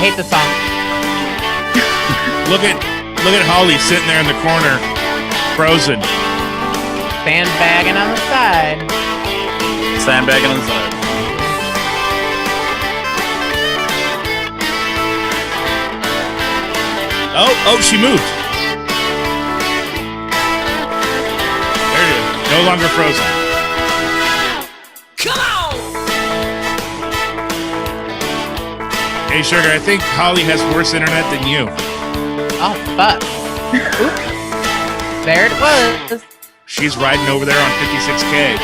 hate the song. Look at Holly sitting there in the corner, frozen. Sandbagging on the side. Sandbagging on the side. Oh, she moved. There it is. No longer frozen. Come on! Hey, Sugar, I think Holly has worse internet than you. Oh, fuck. Oops. There it was. She's riding over there on 56K.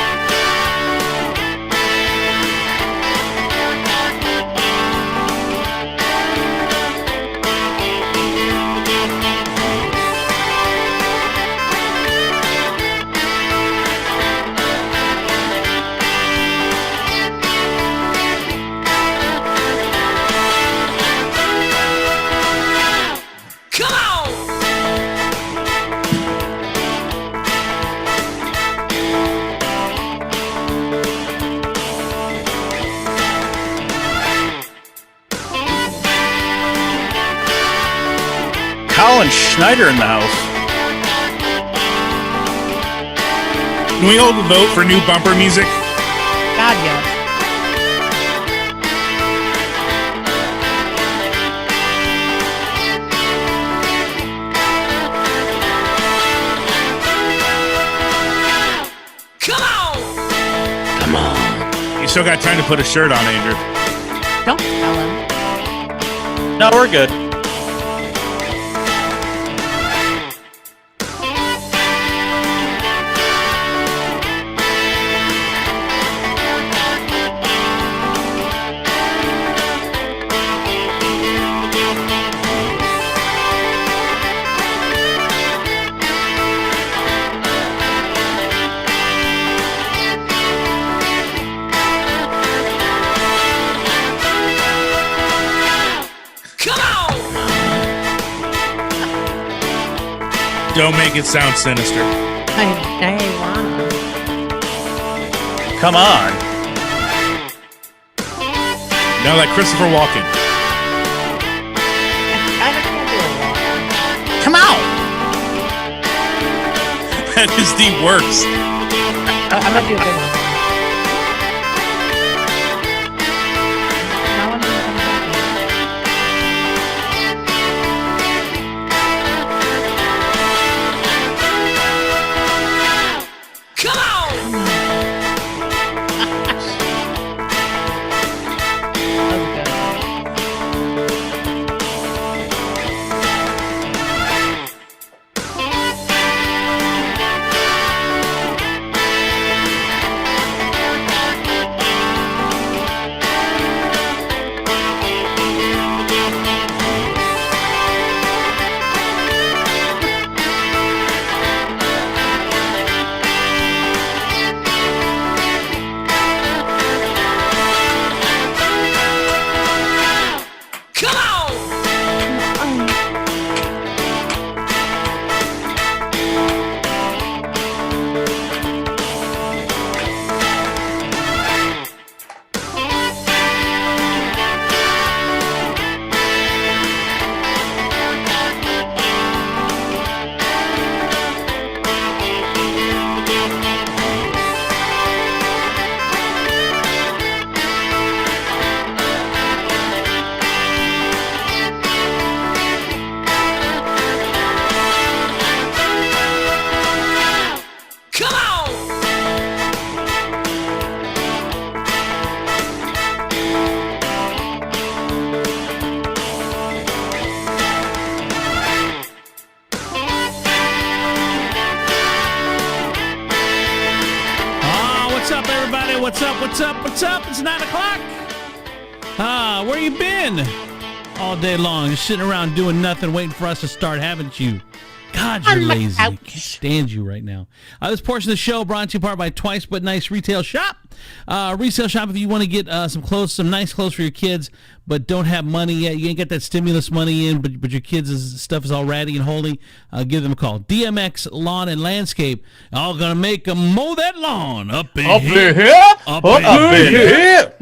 Come on! Colin Schneider in the house. Can we hold a vote for new bumper music? God, yes. Come on! Come on. You still got time to put a shirt on, Andrew. Don't tell him. No, we're good. Come on! Don't make it sound sinister. I wanna. Come on. No, like Christopher Walken. I can't do a walk. Come on. That is the worst. I'm gonna do a good one. No one can come back. Come on! That was good. Come on! Come on! What's up, everybody? What's up? What's up? What's up? It's 9 o'clock. Where you been? All day long, just sitting around doing nothing, waiting for us to start, haven't you? God, you're lazy. I can't stand you right now. This portion of the show brought to you in part by Twice But Nice Retail Shop. Resale shop if you want to get some clothes, some nice clothes for your kids, but don't have money yet. You ain't got that stimulus money in, but your kids' stuff is all ratty and holy. Give them a call. DMX Lawn and Landscape. All gonna make them mow that lawn up in here. Up in here.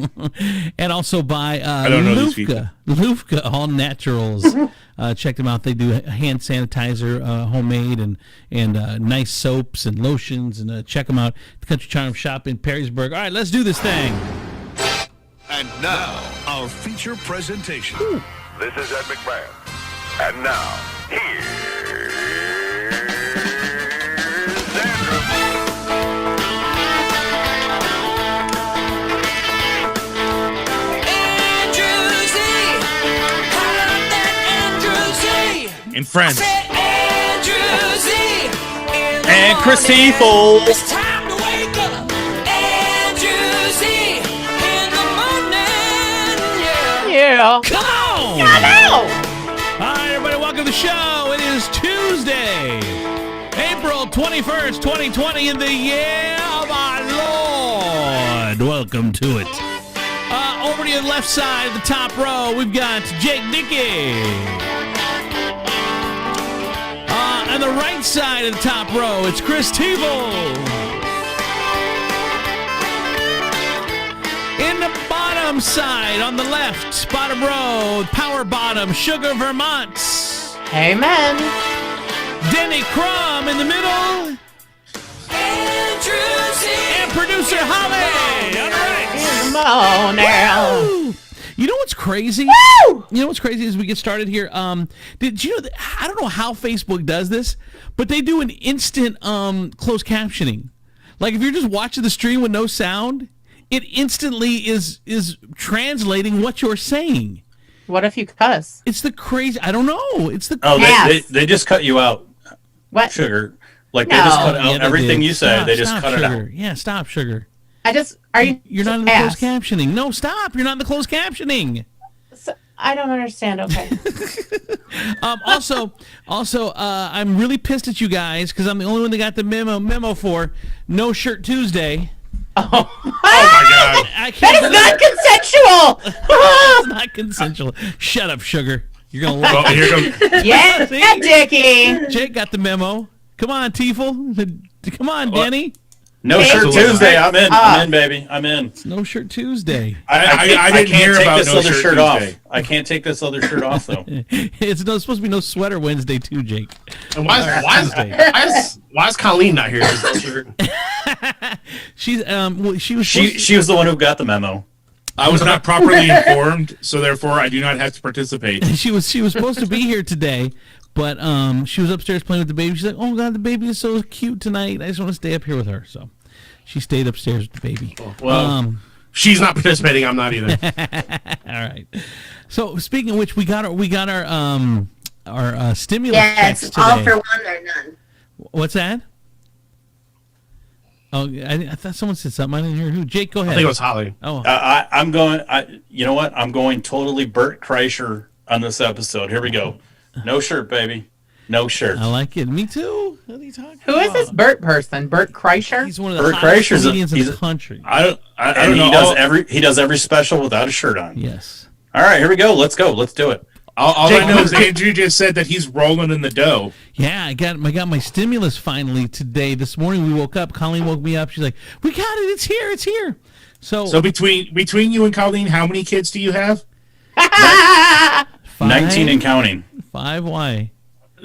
And also by don't know these people. Lufka All Naturals. Check them out. They do hand sanitizer, homemade, and nice soaps and lotions. And check them out. The Country Charm Shop in Perrysburg. All right, let's do this thing. And now, our feature presentation. This is Ed McMahon. And now, here's Andrew. Andrew Z. How about that Andrew Z? In Friends. Andrew Z. In the And Chris morning, Tiefel. It's time to wake up. Andrew Z. In the morning, yeah. Yeah. Come on. All right, everybody, welcome to the show. It is Tuesday, April 21st, 2020, in the year of our Lord. Welcome to it. Over to the left side of the top row, we've got Jake Dickey. On the right side of the top row, it's Chris Teeble. In the bottom side, on the left, bottom row, power bottom, Sugar Vermont. Amen. Denny Crumb in the middle, Andrew Z. and producer Holly. All right. Come on now. Woo! You know what's crazy? Woo! You know what's crazy as we get started here? Did you know that, I don't know how Facebook does this, but they do an instant closed captioning. Like if you're just watching the stream with no sound, it instantly is translating what you're saying. What if you cuss? It's the crazy. I don't know. It's the Oh, Yes. they just cut you out, What? Sugar. Like they just No. cut out Yeah, they everything did. you say. Stop, They just stop, cut it Sugar. out. Yeah, stop, Sugar. Are you? You're not in the ass. closed captioning. No, stop. You're not in the closed captioning. I don't understand. Okay. Also, I'm really pissed at you guys because I'm the only one that got the memo for No Shirt Tuesday. Oh my God. I can't. That is not consensual. It's not consensual. Shut up, Sugar. You're gonna Oh, love here comes. Yeah, Dickie. it. Jake got the memo. Come on, Tiefel. Come on, Danny. No Hey, Shirt Absolutely. Tuesday. I'm in. I'm in, baby. I'm in. No Shirt Tuesday. I can't didn't hear take about this No other Shirt shirt off. Tuesday. I can't take this other shirt off though. It's supposed to be No Sweater Wednesday too, Jake. And why is Colleen not here? She's she was She was the one who got the memo. I was not properly informed, so therefore I do not have to participate. she was supposed to be here today, but she was upstairs playing with the baby. She's like, "Oh God, the baby is so cute tonight. I just want to stay up here with her." So she stayed upstairs with the baby. Well, she's not participating. I'm not either. All right. So speaking of which, we got our stimulus checks Yes, today. all for one or none. What's that? Oh, I thought someone said something. I didn't hear who. Jake, go I ahead. think it was Holly. Oh, I'm going. You know what? I'm going totally Bert Kreischer on this episode. Here we go. No shirt, baby. No shirt. I like it. Me too. What are you talking Who is this Bert person? Bert Kreischer? He's one of the Bert hottest Kreischer's comedians in he's the country. I don't And know. he does every special without a shirt on. Yes. All right, here we go. Let's go. Let's do it. All I know is Andrew just said that he's rolling in the dough. Yeah, I got my stimulus finally today. This morning we woke up. Colleen woke me up. She's like, "We got it. It's here. It's here." So between you and Colleen, how many kids do you have? 19 and counting. 5. Why?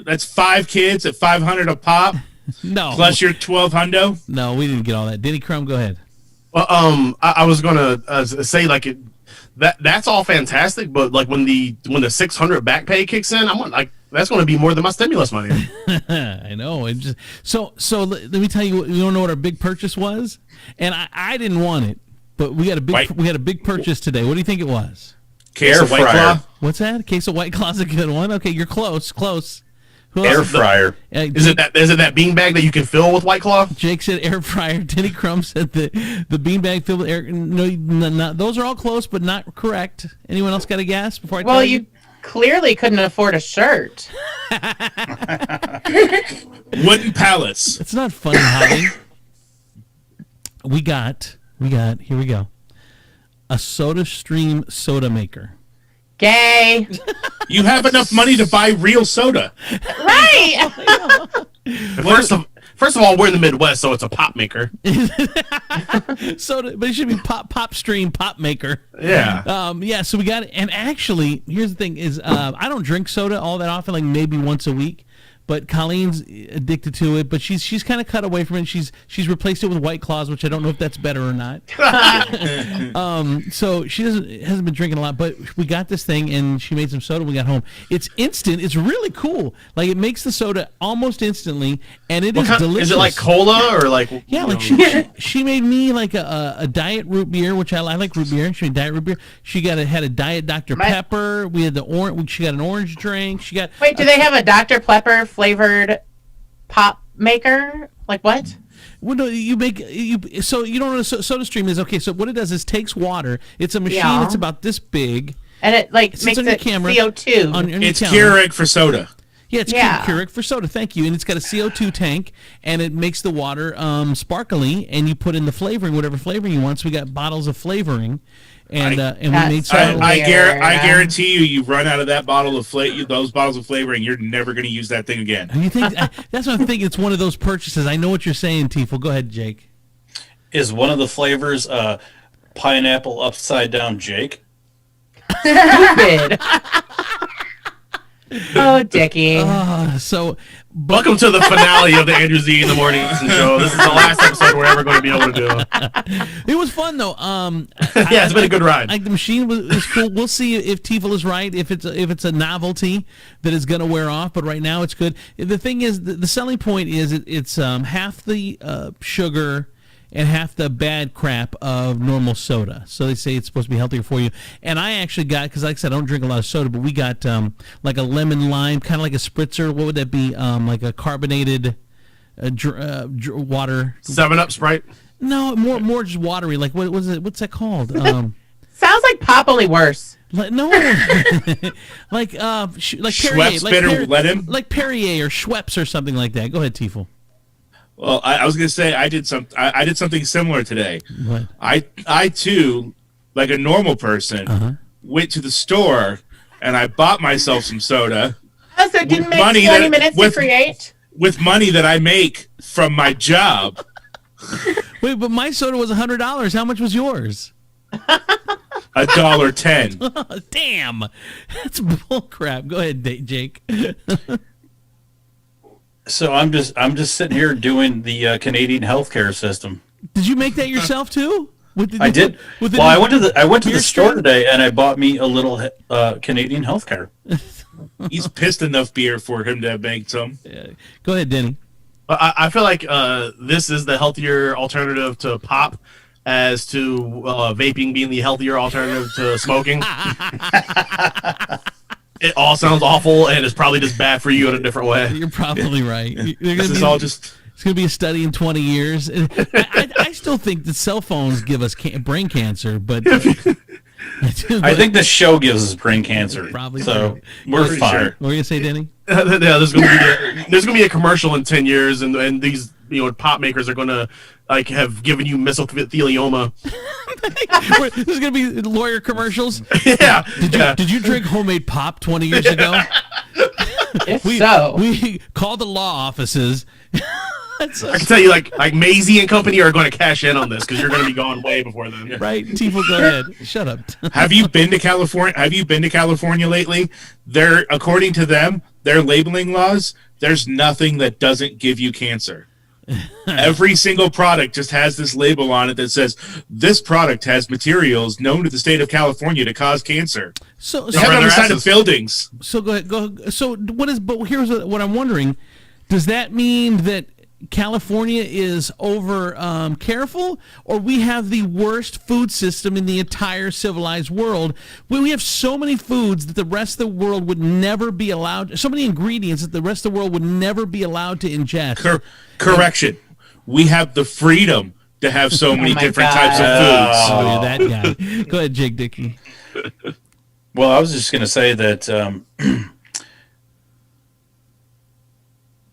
That's 5 kids at $500 a pop, No. plus your 12 hundo. No, we didn't get all that. Denny Crumb, go ahead. Well, I was gonna say like that's all fantastic, but like when the 600 back pay kicks in, I'm like that's going to be more than my stimulus money. I know. It just so let me tell you. You don't know what our big purchase was, and I didn't want it, but we had a big purchase today. What do you think it was? Case Air of White fryer. Claw. What's that? A case of White Claw's a good one. Okay, you're close. Who Air else? fryer. Is it that bean bag that you can fill with White Claw? Jake said air fryer. Denny Crumb said the beanbag filled with air. No, those are all close, but not correct. Anyone else got a guess before I tell Well, you? you clearly couldn't afford a shirt. Wooden pallets. It's not funny, Holly. We got Here we go. A SodaStream soda maker. Gay. You have enough money to buy real soda. Right. First of all, we're in the Midwest, so it's a pop maker. Soda, but it should be PopStream pop maker. Yeah. Yeah, so we got it. And actually, here's the thing is I don't drink soda all that often, like maybe once a week. But Colleen's addicted to it, but she's kind of cut away from it. She's replaced it with White Claws, which I don't know if that's better or not. So she hasn't been drinking a lot, but we got this thing and she made some soda when we got home. It's instant. It's really cool. Like it makes the soda almost instantly, and it is delicious. Is it like cola or like? Yeah, like she made me like a diet root beer, which I like root beer. She made diet root beer. She had a diet Dr. Pepper. We had the orange. She got an orange drink. She got. Wait, do they have a Dr. Pepper flavored pop maker? Like what? Well, no, so you don't know what a SodaStream is. Okay, so what it does is takes water. It's a machine that's about this big. And it like It makes sits on your it camera, CO2. on your It's counter. Keurig for soda. Yeah, it's Yeah. Keurig for soda. Thank you. And it's got a CO2 tank, and it makes the water sparkly. And you put in the flavoring, whatever flavoring you want. So we got bottles of flavoring, and we made some. I Weird. guarantee you run out of that bottle of those bottles of flavoring, you're never going to use that thing again. You think that's what I'm thinking? It's one of those purchases. I know what you're saying, Tiefel. Go ahead, Jake. Is one of the flavors pineapple upside down Jake? Stupid. Oh, Dickie. So, Welcome to the finale of the Andrew Z in the Morning show. This is the last episode we're ever going to be able to do. it was fun though. Yeah, it's been a good ride. Like the machine was cool. We'll see if Tiefel is right. If it's a novelty that is going to wear off, but right now it's good. The thing is, the selling point is it's half the sugar and half the bad crap of normal soda. So they say it's supposed to be healthier for you. And I actually got, because like I said, I don't drink a lot of soda, but we got like a lemon lime, kind of like a spritzer. What would that be? Like a carbonated water. 7-Up Sprite. No, more just watery. Like what was it? What's that called? Sounds like pop, only worse. No, like Perrier, Schweppes bitter lemon? like Perrier or Schweppes or something like that. Go ahead, Tiefel. Well, I was going to say I did something similar today. What? I too, like a normal person, went to the store and I bought myself some soda Oh, so it didn't make money 20 that- minutes with- to create? with money that I make from my job. Wait, but my soda was $100. How much was yours? $1.10. Damn, that's bullcrap. Go ahead, Jake. So I'm just sitting here doing the Canadian healthcare system. Did you make that yourself too? I did. Well, I went to the store today and I bought me a little Canadian healthcare. He's pissed enough beer for him to make some. Go ahead, Denny. I feel like this is the healthier alternative to pop, as to vaping being the healthier alternative to smoking. It all sounds awful, and it's probably just bad for you in a different way. You're probably right. This is all just. It's going to be a study in 20 years. I still think that cell phones give us brain cancer, but I think this show gives us brain cancer. Probably so true. we're Pretty fine. sure. what were you going to say, Denny? Yeah, there's gonna be a commercial in 10 years, and these pop makers are gonna like have given you mesothelioma. This is going to be lawyer commercials. Yeah. Did you drink homemade pop 20 years ago? If We called the law offices. I can tell you, like Maisie and company are going to cash in on this because you're going to be gone way before then. Right, Tiefel, go ahead. Shut up. Have you been to California? Have you been to California lately? According to them, their labeling laws, there's nothing that doesn't give you cancer. Every single product just has this label on it that says this product has materials known to the state of California to cause cancer. So They have it on their the side of asses. buildings. So go ahead. So what is? But here's what I'm wondering. Does that mean that California is over careful, or we have the worst food system in the entire civilized world? We have so many foods that the rest of the world would never be allowed. So many ingredients that the rest of the world would never be allowed to ingest. Correction. We have the freedom to have so many my different God. types of foods. Oh, you're that guy. Go ahead, Jake Dickey. Well, I was just going to say that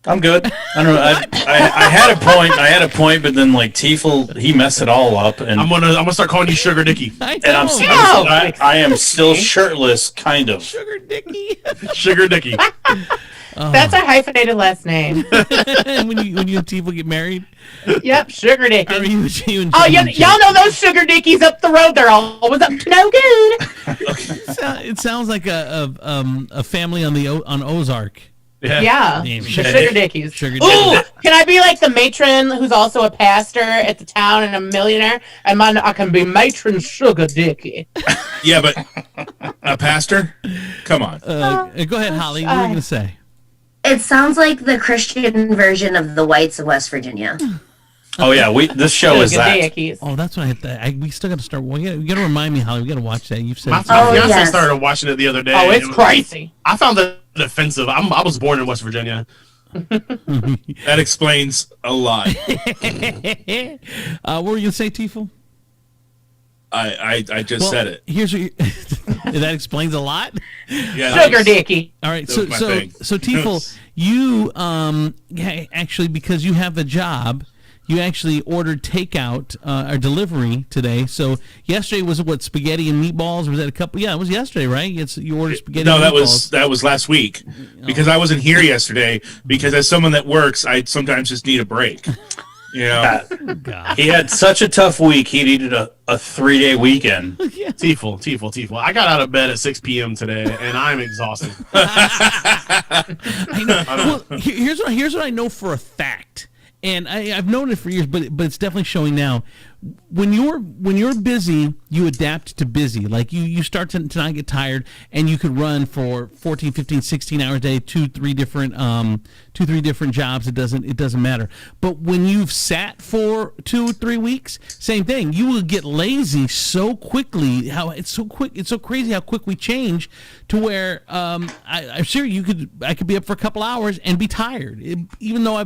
I'm good. I don't know. I had a point. I had a point, but then like Tiefel, he messed it all up, and I'm gonna start calling you Sugar Dicky. I and I'm, know. I am still shirtless, kind of. Sugar Dicky. Sugar Dicky. That's our hyphenated last name. when you and Tiefel get married, Yep, Sugar Dicky. or you and Oh, Jane- y'all know those Sugar Dickies up the road. They're always up to no good. It sounds like a family on Ozark. Yeah, Name. the Sugar Dickies. Sugar Ooh, Dicky. can I be like the matron who's also a pastor at the town and a millionaire? I can be matron Sugar Dicky. Yeah, but a pastor? Come on. Go ahead, Holly. What were you gonna say? It sounds like the Christian version of the Whites of West Virginia. Oh yeah, this show is Sugar that. Dickies. Oh, that's what I hit that. We still got to start. You got to remind me, Holly. We got to watch that. You've said My it. fiance yes. started watching it the other day. Oh, it's It was- crazy. I found that offensive. I was born in West Virginia. That explains a lot. What were you gonna say, Tiefel? I just said it. Here's what that explains a lot. Yeah, Sugar Dicky. All right, That so was my so thing. so Tiefel, you actually, because you have a job, you actually ordered takeout or delivery today. So yesterday was what, spaghetti and meatballs? Or was that a couple? Yeah, it was yesterday, right? You ordered spaghetti. No, and that meatballs. was last week because I wasn't here yesterday. Because as someone that works, I sometimes just need a break. You know, God. He had such a tough week. He needed a 3-day weekend. Tiefel. I got out of bed at 6 p.m. today, and I'm exhausted. I know. Well, here's what I know for a fact, and I've known it for years, but it's definitely showing now. When you're busy, you adapt to busy. Like you start to not get tired, and you could run for 14, 15, 16 hours a day, 2-3 different jobs. It doesn't matter. But when you've sat for 2-3 weeks, same thing. You will get lazy so quickly. How it's so quick. It's so crazy how quick we change to where I'm sure I could be up for a couple hours and be tired. Even though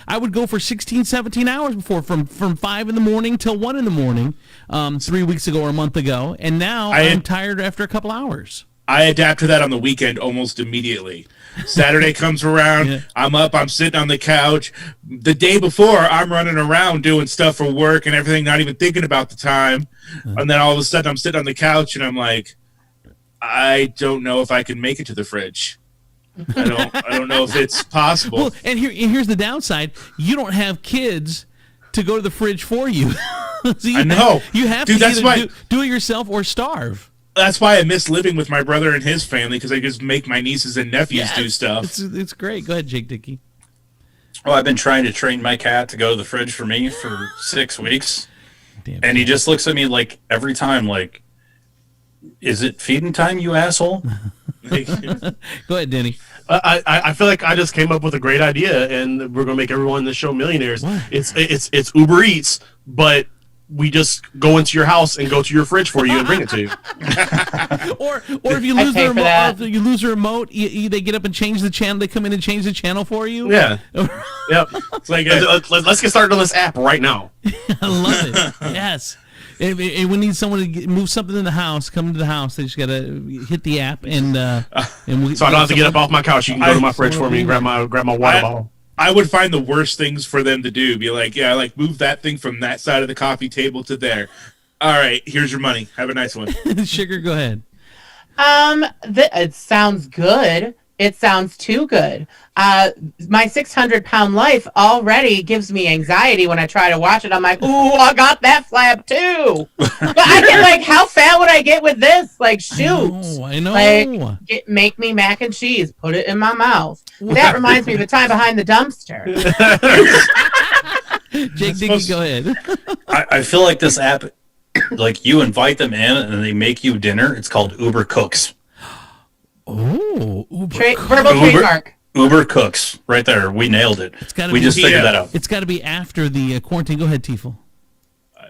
I would go for 16, 17 hours before from 5 in the morning till 1 in the morning, 3 weeks ago or a month ago, and now I'm tired after a couple hours. I adapt to that on the weekend almost immediately. Saturday comes around, Yeah. I'm up, I'm sitting on the couch. The day before, I'm running around doing stuff for work and everything, not even thinking about the time. And then all of a sudden, I'm sitting on the couch and I'm like, I don't know if I can make it to the fridge. I don't know if it's possible. Well, and here's the downside: you don't have kids to go to the fridge for you. So I know. You have Dude, to that's either why- do it yourself or starve. That's why I miss living with my brother and his family, because I just make my nieces and nephews do stuff. It's great. Go ahead, Jake Dickey. Oh, I've been trying to train my cat to go to the fridge for me for 6 weeks, Damn. and he just looks at me like every time, like, "Is it feeding time, you asshole?" Go ahead, Denny. I feel like I just came up with a great idea, and we're gonna make everyone in the show millionaires. What? It's Uber Eats, but we just go into your house and go to your fridge for you and bring it to you. Or if you I'd lose pay the for remote, that. or if you lose the remote, they get up and change the channel. They come in and change the channel for you. Yeah. Yep. It's like Let's get started on this app right now. I love it. Yes. And we need someone to move something in the house. Come to the house. They just gotta hit the app and we. So I don't have to get up off my couch. You can go to my fridge for me and grab my water bottle. I would find the worst things for them to do. Be like, yeah, like move that thing from that side of the coffee table to there. All right, here's your money. Have a nice one. Sugar, go ahead. It sounds good. It sounds too good. My 600-pound life already gives me anxiety when I try to watch it. I'm like, ooh, I got that flab too. But I get like, how fat would I get with this? Like, shoot. I know. Like, make me mac and cheese. Put it in my mouth. That reminds me of the time behind the dumpster. Jake Dickey, go ahead. I feel like this app, like you invite them in and they make you dinner. It's called Uber Cooks. Oh, Uber. Verbal trademark. Uber Cooks, right there. We nailed it. gotta We be- just figured Yeah. that out. It's got to be after the quarantine. Go ahead, Tiefel.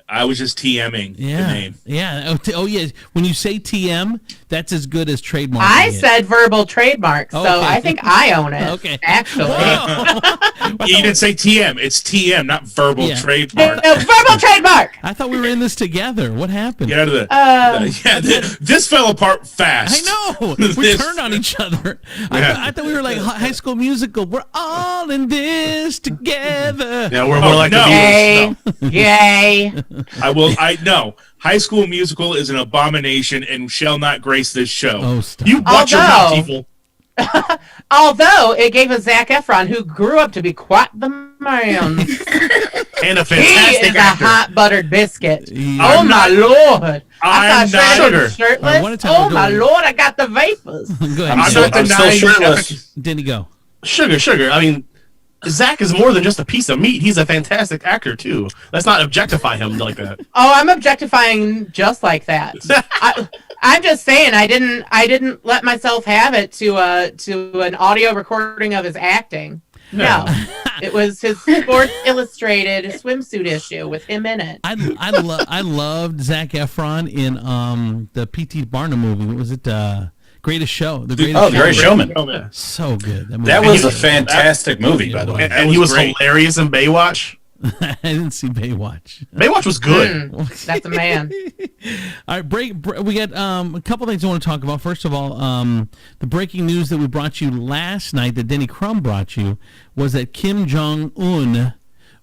I was just TMing the Yeah, name. yeah. Oh, yeah. When you say TM, that's as good as trademark. I said verbal trademark, so Okay. I think I own it. Okay. Actually. You didn't say TM. It's TM, not verbal Yeah. trademark. Verbal trademark. I thought we were in this together. What happened? Get out of the. This fell apart fast. I know. We This- turned on each other. I thought we were like High School Musical. We're all in this together. Yeah, we're more like no. the Beatles. Yay. Yay. I know. High School Musical is an abomination and shall not grace this show. Oh, stop. You watch your mouth, Although- Evil. Although it gave us Zac Efron, who grew up to be quite the man. And a He fantastic is a actor. hot buttered biscuit. Yeah. Oh my lord! I'm I thought not- Shredder was I wanna shirtless. tell Oh you my going- lord! I got the vapors. Go I'm ahead. still, not I'm still denying shirtless. Denny, go. Sugar. I mean, Zach is more than just a piece of meat. He's a fantastic actor too. Let's not objectify him like that. Oh, I'm objectifying just like that. I'm just saying I didn't let myself have it to an audio recording of his acting. No, it was his Sports Illustrated swimsuit issue with him in it. I loved Zac Efron in the P.T. Barnum movie. What was it? Greatest Show. The Greatest Oh, Show. Great Showman. So good. movie. That was a fantastic movie, by the way. And he was great. hilarious in Baywatch. I didn't see Baywatch. Baywatch was good. That's a man. All right, we got a couple things I want to talk about. First of all, the breaking news that we brought you last night, that Denny Crum brought you, was that Kim Jong-un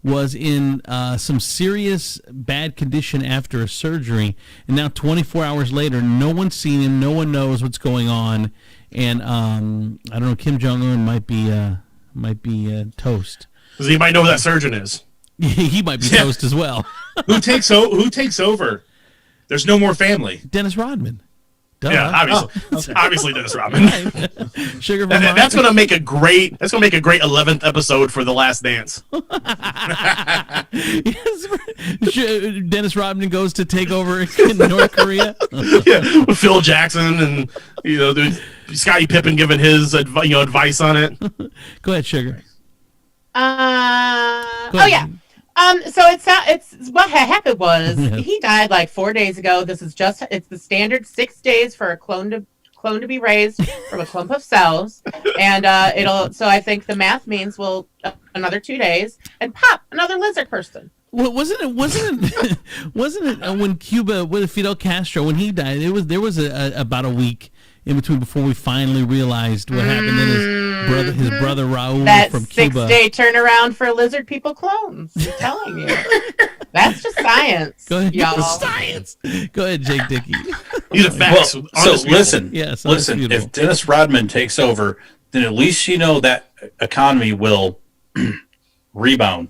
was in some serious bad condition after a surgery, and now 24 hours later, no one's seen him, no one knows what's going on, and I don't know, Kim Jong-un might be toast. Does anybody know who that surgeon is? He might be toast as well. Who takes over? There's no more family. Dennis Rodman. Duh. Yeah, obviously, obviously Dennis Rodman. Sugar And Vermont. that's gonna make a great 11th episode for The Last Dance. Yes. Dennis Rodman goes to take over in North Korea. Yeah, with Phil Jackson and Scottie Pippen giving his advice on it. Go ahead, Sugar. Oh yeah. So it's what happened was he died like 4 days ago. It's the standard 6 days for a clone to be raised from a clump of cells, and so I think the math means another 2 days and pop another lizard person. Well, wasn't it when Cuba with Fidel Castro, when he died, there was about a week in between before we finally realized what happened. Then his brother Raul That from Cuba. 6 day turnaround for lizard people clones. I'm telling you, that's just science. Go ahead, y'all. science. Go ahead, Jake Dickey. These are facts. Well, On so this beautiful. listen, Yes, listen. beautiful. If Dennis Rodman takes over, then at least that economy will rebound.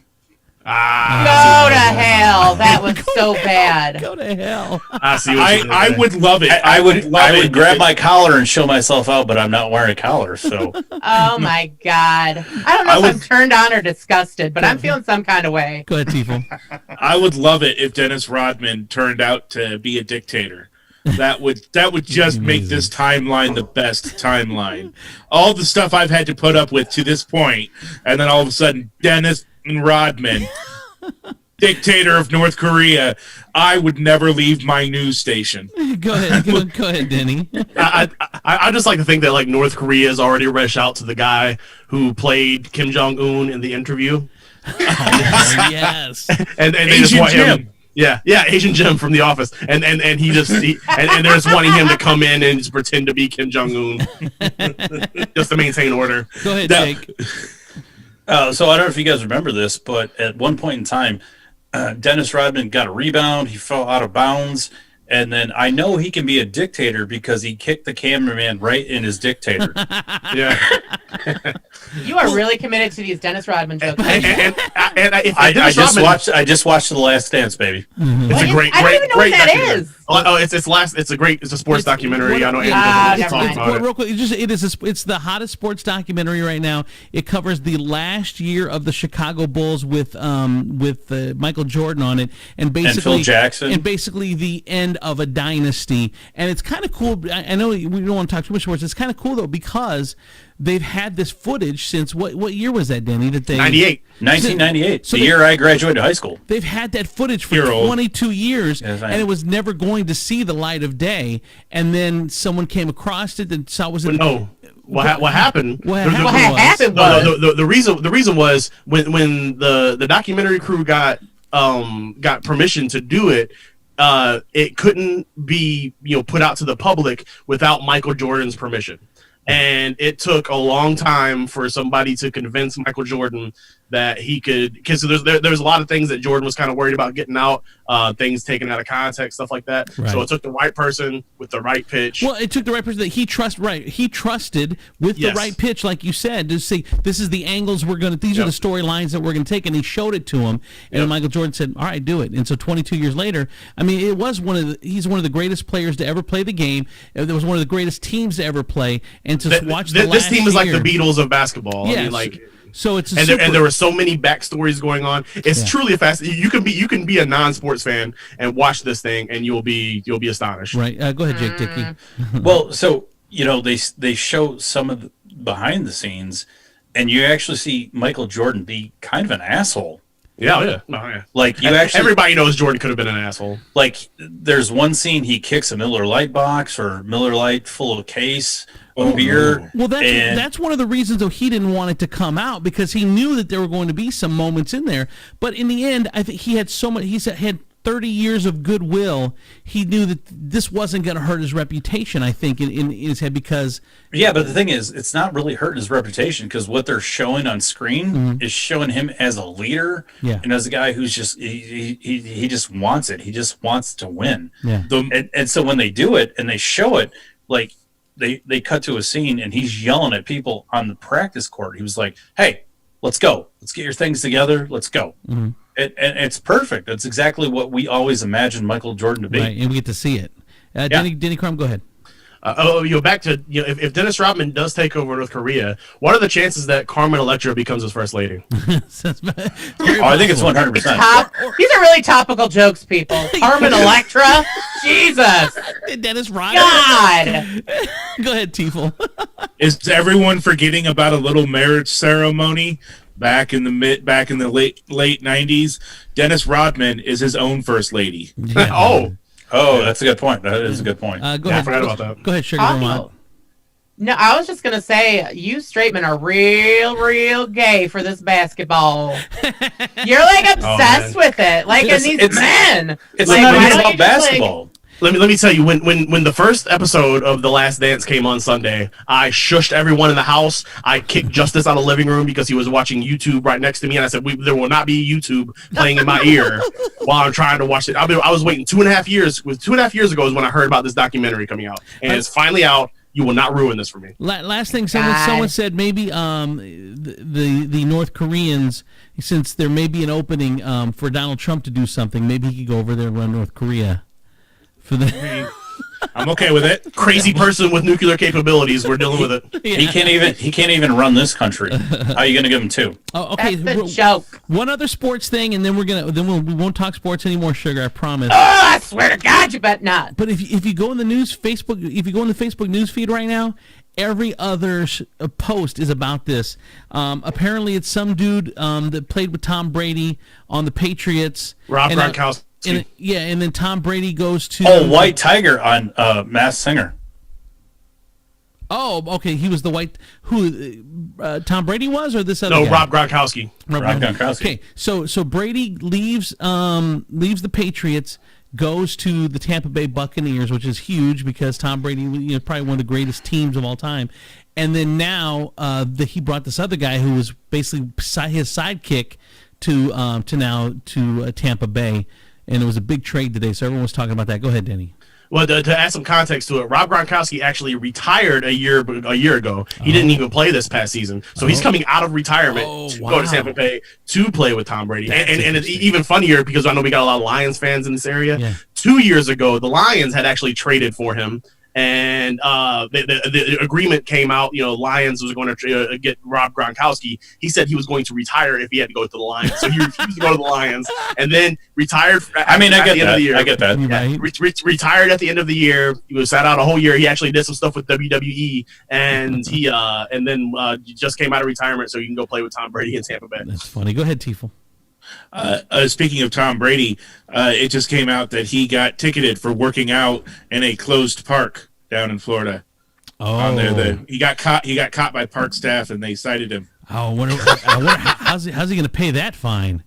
Go to hell. That was so bad. Go to hell. I see. What you did I there. would love it. I would love it grab if my collar and show myself out, but I'm not wearing a collar, so Oh my god. I don't know if I'm turned on or disgusted, but I'm feeling some kind of way. Go ahead, Tifo. I would love it if Dennis Rodman turned out to be a dictator. That would just make this timeline the best timeline. All the stuff I've had to put up with to this point, and then all of a sudden, Dennis Rodman, dictator of North Korea. I would never leave my news station. Go ahead, Denny. I just like to think that like North Korea has already reached out to the guy who played Kim Jong Un in the interview, Yes. and they just Asian want Jim. him. Yeah, Asian Jim from The Office, and they're just wanting him to come in and just pretend to be Kim Jong Un, just to maintain order. Go ahead, That- Jake. So I don't know if you guys remember this, but at one point in time, Dennis Rodman got a rebound. He fell out of bounds. And then I know he can be a dictator because he kicked the cameraman right in his dictator. Yeah, You are really committed to these Dennis Rodman jokes. and if I Dennis just Rodman- watched The Last Dance, baby. It's a great, I don't even know what that documentary. is. Oh, it's a sports documentary. I know Andy Ah, doesn't never talk mind. about it. Real quick, it's the hottest sports documentary right now. It covers the last year of the Chicago Bulls with Michael Jordan on it, and basically Phil Jackson. and basically the end of a dynasty. And it's kind of cool. I know we don't want to talk too much sports. It's kind of cool though because they've had this footage since what year was that, Denny? That they 98. 1998, So the year I graduated high school. They've had that footage for You're old. 22 years, Yes, I and am. it was never going to see the light of day. And then someone came across it and saw it was. No. What happened? What the- the- What happened No, was the reason was when the documentary crew got permission to do it, it couldn't be put out to the public without Michael Jordan's permission, and it took a long time for somebody to convince Michael Jordan that he could, because there's a lot of things that Jordan was kind of worried about getting out, things taken out of context, stuff like that. Right. So it took the right person with the right pitch. Well, it took the right person that he trusted with the Yes. right pitch, like you said, to say this is the angles we're going to. These are the storylines that we're going to take, and he showed it to him. And Michael Jordan said, "All right, do it." And so 22 years later, I mean, it was he's one of the greatest players to ever play the game. It was one of the greatest teams to ever play, and to watch the this last team is like year- the Beatles of basketball. I Yes. mean, like. So it's a And super, there were so many backstories going on. It's truly a fast. You can be a non-sports fan and watch this thing, and you'll be astonished. right. Go ahead, Jake Dickey. Well, so they show some of the behind the scenes, and you actually see Michael Jordan be kind of an asshole. Yeah. No, yeah. Like you actually, Everybody knows Jordan could have been an asshole. like there's one scene he kicks a Miller Lite box or Miller Lite full of case of beer. Well, and that's one of the reasons though he didn't want it to come out, because he knew that there were going to be some moments in there. But in the end, I think he had so much. He had 30 years of goodwill. He knew that this wasn't going to hurt his reputation. I think in his head, because yeah, but the thing is, it's not really hurting his reputation because what they're showing on screen is showing him as a leader and as a guy who's just he just wants it. He just wants to win. Yeah. And so when they do it and they show it, like they cut to a scene and he's yelling at people on the practice court. He was like, "Hey, let's go. Let's get your things together. Let's go." And it's perfect. That's exactly what we always imagined Michael Jordan to be. right, and we get to see it. Denny Crum, go ahead. Back to if Dennis Rodman does take over North Korea, what are the chances that Carmen Electra becomes his first lady? I think it's 100%. These are really topical jokes, people. Carmen Electra, Jesus, Dennis Rodman. God. Go ahead, Tiefel. Is everyone forgetting about a little marriage ceremony back in the late 90s? Dennis Rodman is his own first lady. Oh, that's a good point. That is a good point. Go I ahead. forgot about that. Go ahead, Sugar Topical. Vermont. No, I was just gonna say you straight men are real gay for this basketball. You're like obsessed with it, like in these men. It's Like, not why even don't about you just, like- basketball. Let me tell you, when the first episode of The Last Dance came on Sunday, I shushed everyone in the house. I kicked Justice out of the living room because he was watching YouTube right next to me, and I said, "There will not be YouTube playing in my ear while I'm trying to watch it." I was waiting 2.5 years. 2.5 years ago is when I heard about this documentary coming out, and it's finally out. You will not ruin this for me. Last thing, God. someone said maybe the North Koreans, since there may be an opening for Donald Trump to do something, maybe he could go over there and run North Korea. For the I'm okay with it. Crazy person with nuclear capabilities. We're dealing with it. He can't even run this country. How are you going to give him two? Oh, okay. That's the joke. One other sports thing, and then we won't talk sports anymore, Sugar. I promise. Oh, I swear to God, you bet not. But if you go in the Facebook news feed right now, every other post is about this. Apparently, it's some dude that played with Tom Brady on the Patriots. Rob And, Gronkowski. and then Tom Brady goes to White Tiger on Masked Singer. Oh, okay. He was the white who Tom Brady was, or this other No, guy? Rob Gronkowski. Rob Gronkowski. Okay, so Brady leaves the Patriots, goes to the Tampa Bay Buccaneers, which is huge because Tom Brady, probably one of the greatest teams of all time. And then now he brought this other guy who was basically his sidekick to Tampa Bay, and it was a big trade today. So everyone was talking about that. Go ahead, Denny. Well, to add some context to it, Rob Gronkowski actually retired a year ago. He didn't even play this past season, so he's coming out of retirement to go to Tampa Bay to play with Tom Brady. And it's even funnier because I know we got a lot of Lions fans in this area. Yeah. 2 years ago, the Lions had actually traded for him, and the agreement came out. Lions was going to get Rob Gronkowski. He said he was going to retire if he had to go to the Lions, so he refused to go to the Lions, and then retired. I get that. I get that. Yeah, retired at the end of the year. He was sat out a whole year. He actually did some stuff with WWE, and he and then just came out of retirement, so you can go play with Tom Brady in Tampa Bay. That's funny. Go ahead, Tiefel. Speaking of Tom Brady, it just came out that he got ticketed for working out in a closed park down in Florida. Oh, on there, he got caught. He got caught by park staff, and they cited him. Oh, I wonder how's he going to pay that fine?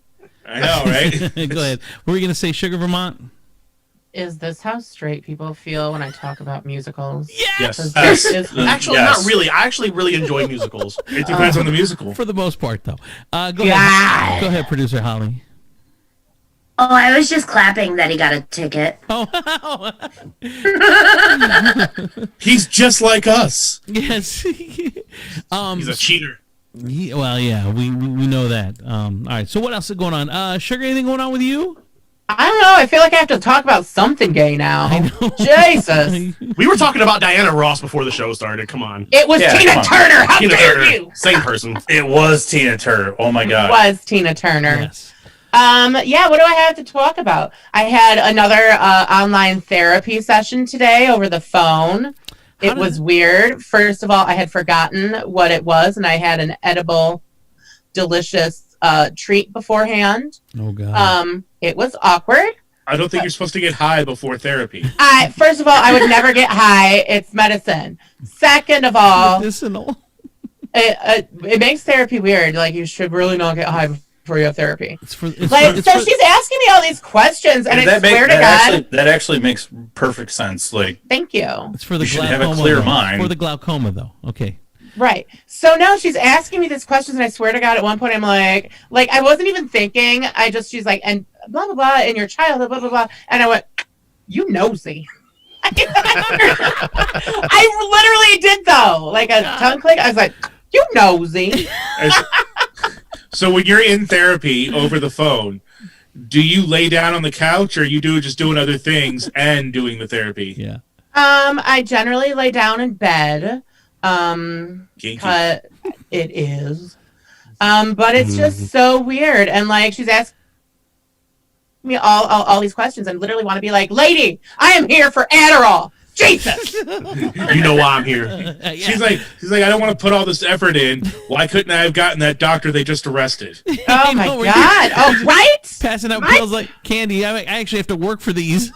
I know, right? Go ahead. What were you going to say, Sugar Vermont? Is this how straight people feel when I talk about musicals? Yes. Actually, not really. I actually really enjoy musicals. It depends on the musical. For the most part, though. Go ahead, Producer Holly. Oh, I was just clapping that he got a ticket. Oh, he's just like us. Yes. He's a cheater. Well, yeah, we know that. All right. So what else is going on? Sugar, anything going on with you? I don't know. I feel like I have to talk about something gay now. I know. Jesus. We were talking about Diana Ross before the show started. Come on. It was Tina Turner. How dare you? Same person. It was Tina Turner. Oh my God. It was Tina Turner. Yes. Yeah, what do I have to talk about? I had another online therapy session today over the phone. It was weird. First of all, I had forgotten what it was, and I had an edible, delicious treat beforehand. Oh, God. It was awkward. I don't think you're supposed to get high before therapy. First of all, I would never get high. It's medicine. Second of all, medicinal. It makes therapy weird. Like, you should really not get high before you have therapy. She's asking me all these questions, and I swear to God, that actually makes perfect sense. Like, thank you. It's for the you should glaucoma. have a clear though. mind. For the glaucoma, though. Okay. Right. So now she's asking me these questions, and I swear to God, at one point I'm like I wasn't even thinking. She's like, and blah, blah, blah, in your childhood, blah, blah, blah. And I went, you nosy. I literally did, though. Like a tongue click. I was like, you nosy. So when you're in therapy over the phone, do you lay down on the couch, or you just doing other things and doing the therapy? Yeah. I generally lay down in bed. It is. But it's just so weird. And like, she's asking me all these questions and literally want to be like, lady, I am here for Adderall. Jesus. You know why I'm here. Yeah. She's like, I don't want to put all this effort in. Why couldn't I have gotten that doctor they just arrested? Oh my God. Oh, right? Passing out pills like candy. I actually have to work for these.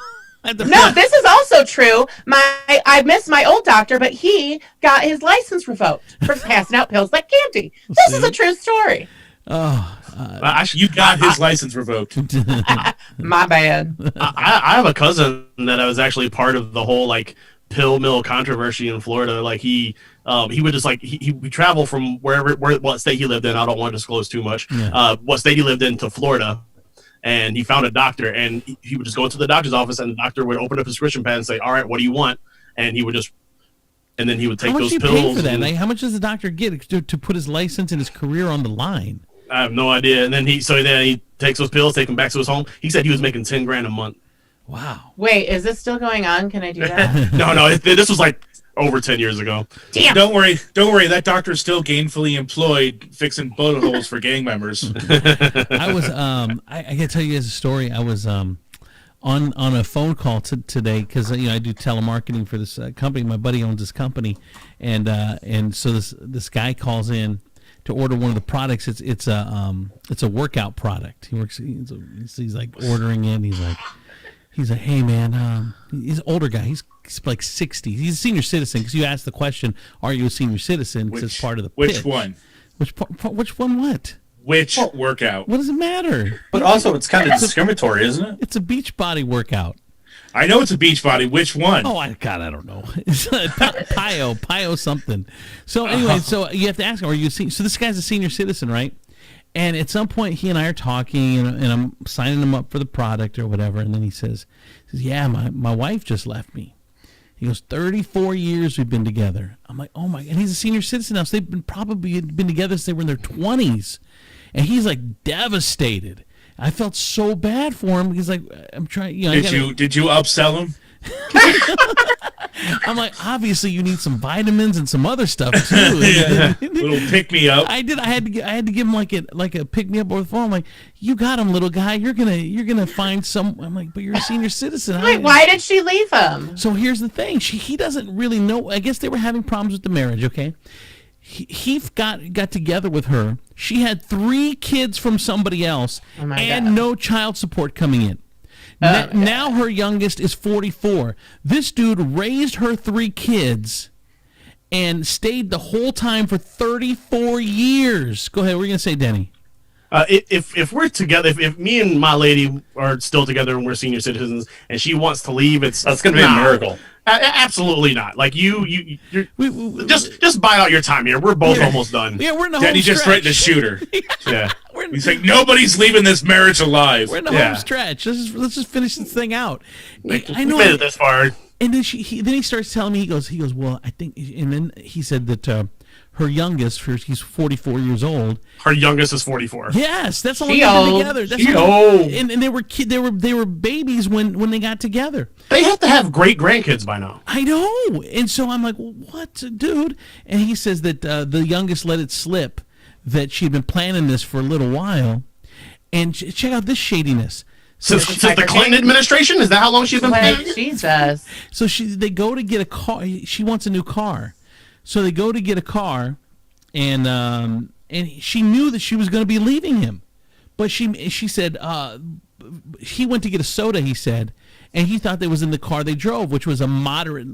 No, this is also true. I miss my old doctor, but he got his license revoked for passing out pills like candy. This is a true story. You got his license revoked. My bad. I have a cousin that was actually part of the whole like pill mill controversy in Florida. Like he would just like he would travel from what state he lived in. I don't want to disclose too much. Yeah. What state he lived in to Florida. And he found a doctor, and he would just go into the doctor's office, and the doctor would open up his prescription pad and say, "All right, what do you want?" And he would and then he would take those pills. How much do you pay for that? Like, how much does the doctor get to put his license and his career on the line? I have no idea. And then he takes those pills, take them back to his home. He said he was making $10,000 a month. Wow. Wait, is this still going on? Can I do that? No. This was like over 10 years ago. Damn. Don't worry. That doctor's still gainfully employed fixing bullet holes for gang members. I was I gotta tell you guys a story. I was on a phone call today because I do telemarketing for this company. My buddy owns this company, and so this guy calls in to order one of the products. It's a workout product. He's like ordering it. He's like, hey man, he's an older guy. He's like 60. He's a senior citizen because you asked the question, are you a senior citizen? Because it's part of the Which pitch. one? Which one what? Which workout? What does it matter? But also, it's kind of discriminatory, isn't it? It's a beach body workout. I know it's a beach body. Which one? Oh, I don't know. It's Pio something. So anyway, so you have to ask him, are you so this guy's a senior citizen, right? And at some point, he and I are talking, and I'm signing him up for the product or whatever. And then he says, yeah, my wife just left me. He goes, 34 years we've been together. I'm like, oh my, and he's a senior citizen now, so they've probably been together since they were in their 20s. And he's like devastated. I felt so bad for him because like I'm trying, Did you upsell him? I'm like, obviously you need some vitamins and some other stuff too. Little pick me up. I did. I had to give him like a pick me up over the phone. I'm like, you got him, little guy. You're gonna find some. I'm like, but you're a senior citizen. Wait, why did she leave him? So here's the thing. He doesn't really know. I guess they were having problems with the marriage. Okay. He got together with her. She had 3 kids from somebody else, and God. no child support coming in. Now her youngest is 44. This dude raised her 3 kids and stayed the whole time for 34 years. Go ahead. What are you gonna say, Denny? If we're together, if me and my lady are still together and we're senior citizens, and she wants to leave, that's gonna be a miracle. Absolutely not. Like you're just buy out your time here. We're both almost done. Yeah, we're in the Daddy home just stretch. threatened to shoot her. Yeah. He's like, nobody's leaving this marriage alive. We're in the home stretch. Let's just finish this thing out. I know. We made it this far. And then he starts telling me, he goes, well, I think, and then he said that her youngest, he's 44 years old. Her youngest is 44. Yes, that's how long She they've been old. together. That's She how long- old. And they were babies when they got together. They have to have great grandkids by now. I know. And so I'm like, well, what, dude? And he says that the youngest let it slip that she'd been planning this for a little while. And check out this shadiness. Since the Clinton administration, is that how long she's been Like, planning? Jesus. So they go to get a car. She wants a new car. So they go to get a car, and she knew that she was going to be leaving him. But she said he went to get a soda, he said, and he thought that was in the car they drove, which was a moderate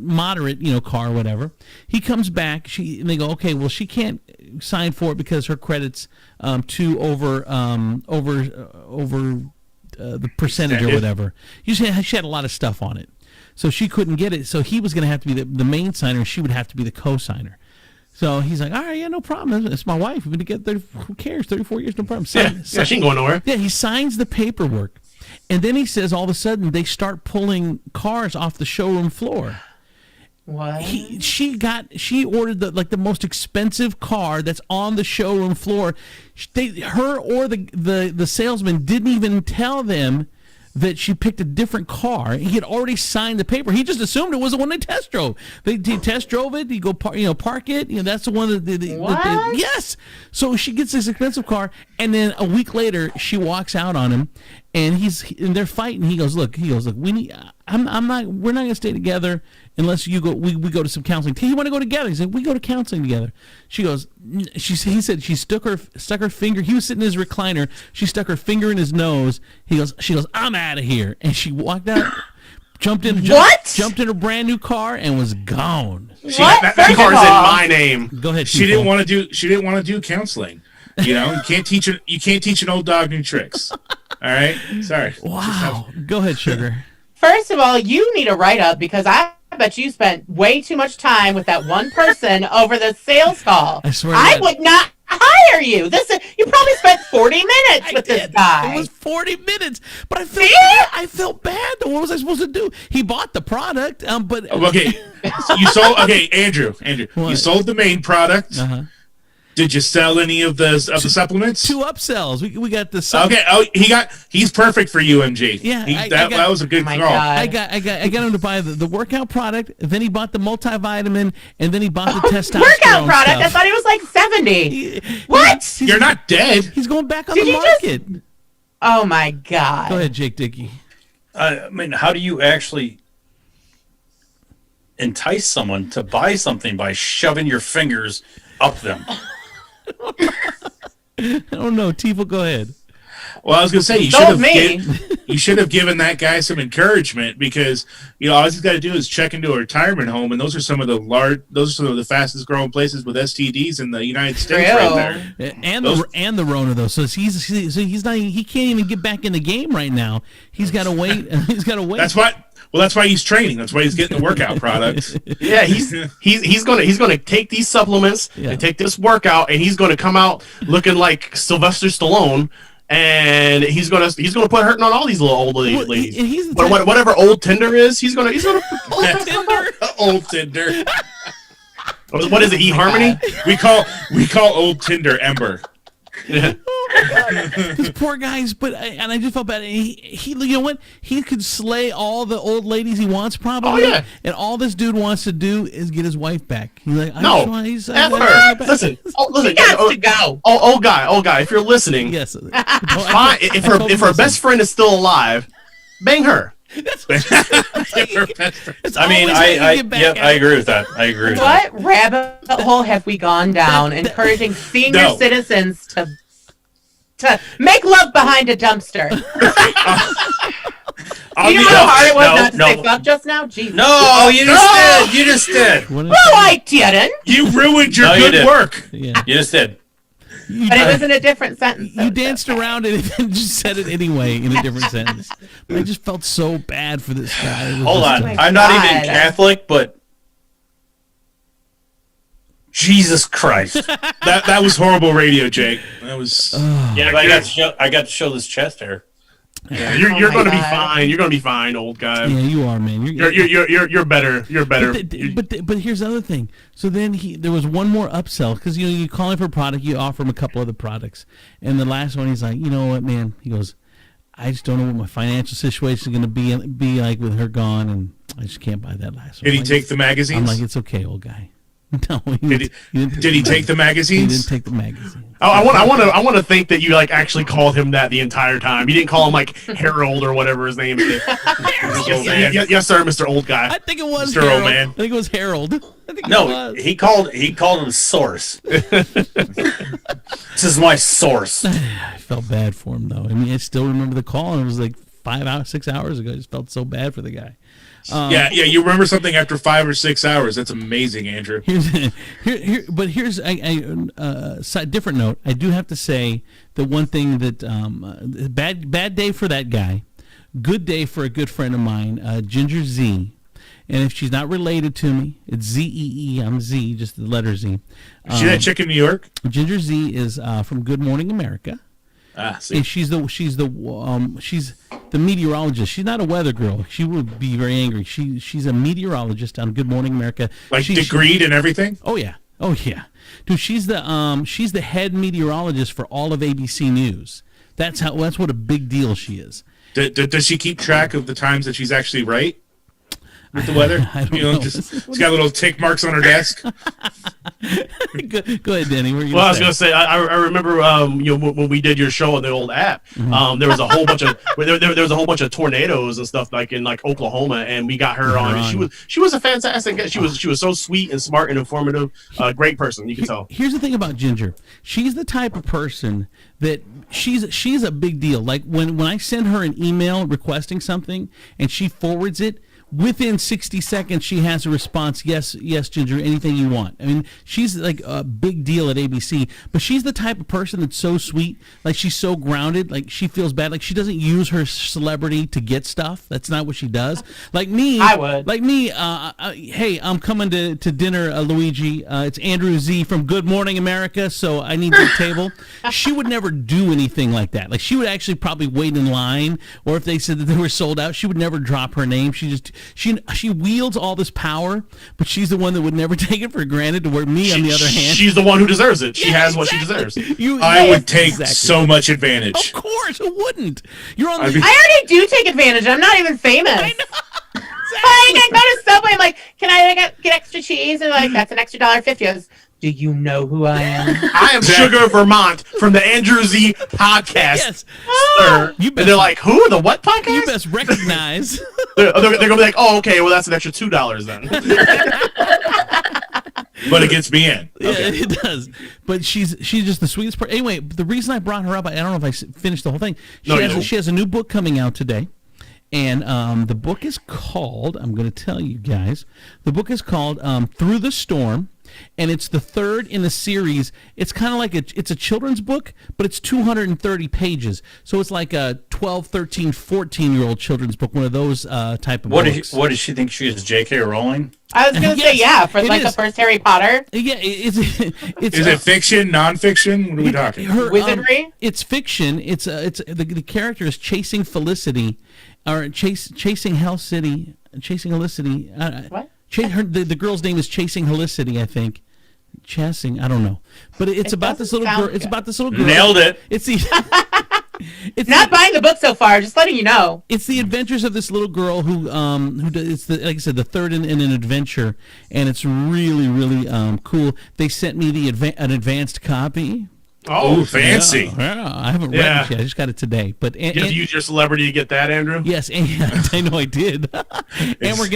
car or whatever. He comes back, and they go, okay, well, she can't sign for it because her credit's too over the percentage or whatever. She had a lot of stuff on it. So she couldn't get it. So he was going to have to be the main signer, and she would have to be the co-signer. So he's like, all right, yeah, no problem. It's my wife. We've been together, who cares? 34 years, no problem. She ain't going nowhere. Yeah, he signs the paperwork. And then he says all of a sudden they start pulling cars off the showroom floor. What? She ordered the most expensive car that's on the showroom floor. Her or the salesman didn't even tell them that she picked a different car. He had already signed the paper. He just assumed it was the one they test drove. They test drove it. You go park it. That's the one that What? yes. So she gets this expensive car, and then a week later she walks out on him, and they're fighting. He goes, look, we need. We're not going to stay together unless you go. We go to some counseling. You want to go together? He said, we go to counseling together. She goes. He said she stuck her finger. He was sitting in his recliner. She stuck her finger in his nose. She goes, I'm out of here, and she walked out. Jumped in a brand new car and was gone. That First car's of in all- my name. Go ahead. She didn't want to do counseling. You can't teach an old dog new tricks. All right, sorry. Wow. Go ahead, Sugar. First of all, you need a write-up because I bet you spent way too much time with that one person over the sales call. I swear to I God. would not hire you. You probably spent 40 minutes with this guy. It was 40 minutes, but I felt bad. Though. What was I supposed to do? He bought the product, but Okay, you sold. Okay, Andrew, What? you sold the main product. Uh-huh. Did you sell any of the supplements? 2 upsells. We got the Okay. Oh, he's perfect for UMG. Yeah, that was a good Oh my call. God. I got him to buy the workout product. Then he bought the multivitamin, and then he bought the testosterone Workout product. I stuff. thought he was like 70. What? You're not dead. He's going back on Did the you just- market. Oh my God. Go ahead, Jake Dickey. I mean, how do you actually entice someone to buy something by shoving your fingers up them? I don't know. Tifa, go ahead. Well, I was gonna say you Don't me. should have given that guy some encouragement because all he's got to do is check into a retirement home, and those are some of the fastest growing places with STDs in the United States True. right there. And the Rona though, so he's not. He can't even get back in the game right now. He's got to wait. He's got to wait. That's why he's training. That's why he's getting the workout products. Yeah, he's gonna take these supplements and take this workout, and he's gonna come out looking like Sylvester Stallone, and he's gonna put hurting on all these little old ladies. He's the Whatever old Tinder is, he's gonna. Old Tinder. What is it? eHarmony? We call old Tinder Ember. Yeah. These poor guys, and I just felt bad. He, you know what? He could slay all the old ladies he wants, probably. Oh, yeah. And all this dude wants to do is get his wife back. He's like, No, ever. Listen, listen. He got to go. Old guy. If you're listening, Yes. fine. If her best friend is still alive, bang her. I mean, I agree with that. I agree with that. What rabbit hole have we gone down encouraging senior citizens to make love behind a dumpster? You know how hard it was not to say fuck just now? Jesus. No, you just did. You just did. No, I didn't. You ruined your No, you good didn't. work. Yeah. You just did. But it was in a different sentence. You danced around it and just said it anyway in a different sentence. But I just felt so bad for this guy. It was Hold just on. my I'm not God. even Catholic, but Jesus Christ. That was horrible radio, Jake. That was. Yeah, but I got to show this chest hair. Yeah, you're my going to be God. fine. You're going to be fine, old guy. Yeah, you are, man. You're better. You're better. But here's the other thing. So then there was one more upsell because you call him for a product, you offer him a couple other products, and the last one he's like, you know what, man? He goes, I just don't know what my financial situation is going to be like with her gone, and I just can't buy that last one. Did he Like, take the magazines? I'm like, it's okay, old guy. No, Did he take the He magazines? didn't take the magazine. I want to think that you like actually called him that the entire time. You didn't call him like Harold or whatever his name is. Yes, sir, Mr. Old Guy. I think it was Mr. Old Harold. Man. I think it was Harold. I think it No, was. he called him source. This is my source. I felt bad for him though. I mean, I still remember the call, and it was like 6 hours ago. I just felt so bad for the guy. Yeah. You remember something after 5 or 6 hours. That's amazing, Andrew. But here's a different note. I do have to say the one thing that bad day for that guy, good day for a good friend of mine, Ginger Z. And if she's not related to me, it's ZEE. I'm Z, just the letter Z. See that chick in New York? Ginger Z is from Good Morning America. See. And she's the meteorologist. She's not a weather girl. She would be very angry. She's a meteorologist on Good Morning America. Like degreed and everything? Oh yeah, dude. She's the head meteorologist for all of ABC News. That's what a big deal she is. Does she keep track of the times that she's actually right with the weather? I don't know. She's got little tick marks on her desk. Go ahead, Danny. What are you Well, I was gonna gonna say, I remember, when we did your show on the old app, there was a whole bunch of there was a whole bunch of tornadoes and stuff like in like Oklahoma, and we got her on. And she was a fantastic. She was so sweet and smart and informative. Great person, you can tell. Here's the thing about Ginger. She's the type of person that she's a big deal. Like when I send her an email requesting something and she forwards it, within 60 seconds she has a response. Yes, Ginger, anything you want. I mean, she's like a big deal at ABC, but she's the type of person that's so sweet. Like she's so grounded. Like she feels bad. Like she doesn't use her celebrity to get stuff. That's not what she does. Like me, I would. Like me, hey, I'm coming to dinner, Luigi. It's Andrew Z from Good Morning America, so I need the table. She would never do anything like that. Like she would actually probably wait in line, or if they said that they were sold out, she would never drop her name. She wields all this power, but she's the one that would never take it for granted. To where me, on the other hand, she's the one who deserves it. She has what she deseres. I would take so much advantage. Of course, who wouldn't? You're on I'd the. be- I already do take advantage. I'm not even famous. I know. I go to Subway. I'm like, can I get extra cheese? And they're like, that's an extra $1.50. I goes, do you know who I am? I am Sugar Vermont from the Andrew Z podcast. Yes. Sir. You And they're like, who? The what podcast? You best recognize. They're gonna be like, oh, okay, well that's an extra $2 then. But it gets me in. Yeah, it does. But she's just the sweetest person. Anyway, the reason I brought her up, I don't know if I finished the whole thing. She has a new book coming out today. And the book is called, I'm going to tell you guys, the book is called Through the Storm, and it's the third in the series. It's kind of like it's a children's book, but it's 230 pages. So it's like a 12, 13, 14-year-old children's book, one of those type of books. What does she think she is, J.K. Rowling? I was going to say, yeah, for like the first Harry Potter. Yeah, it's Is it fiction, nonfiction? What are we talking? Wizardry? It's fiction. It's the character is chasing Felicity, or chasing Hell City, chasing Helicity. What? The girl's name is Chasing Helicity, I think. Chasing. I don't know, but it's It about this doesn't little girl. sound It's good. about this little girl. Nailed it. It's the. It's Not buying the book so far. Just letting you know. It's the adventures of this little girl who it's the, like I said, the third in an adventure, and it's really cool. They sent me an advanced copy. Oh, fancy. Yeah, I haven't read it yet. I just got it today. But You have to use your celebrity to get that, Andrew. yes, and I know I did. and we're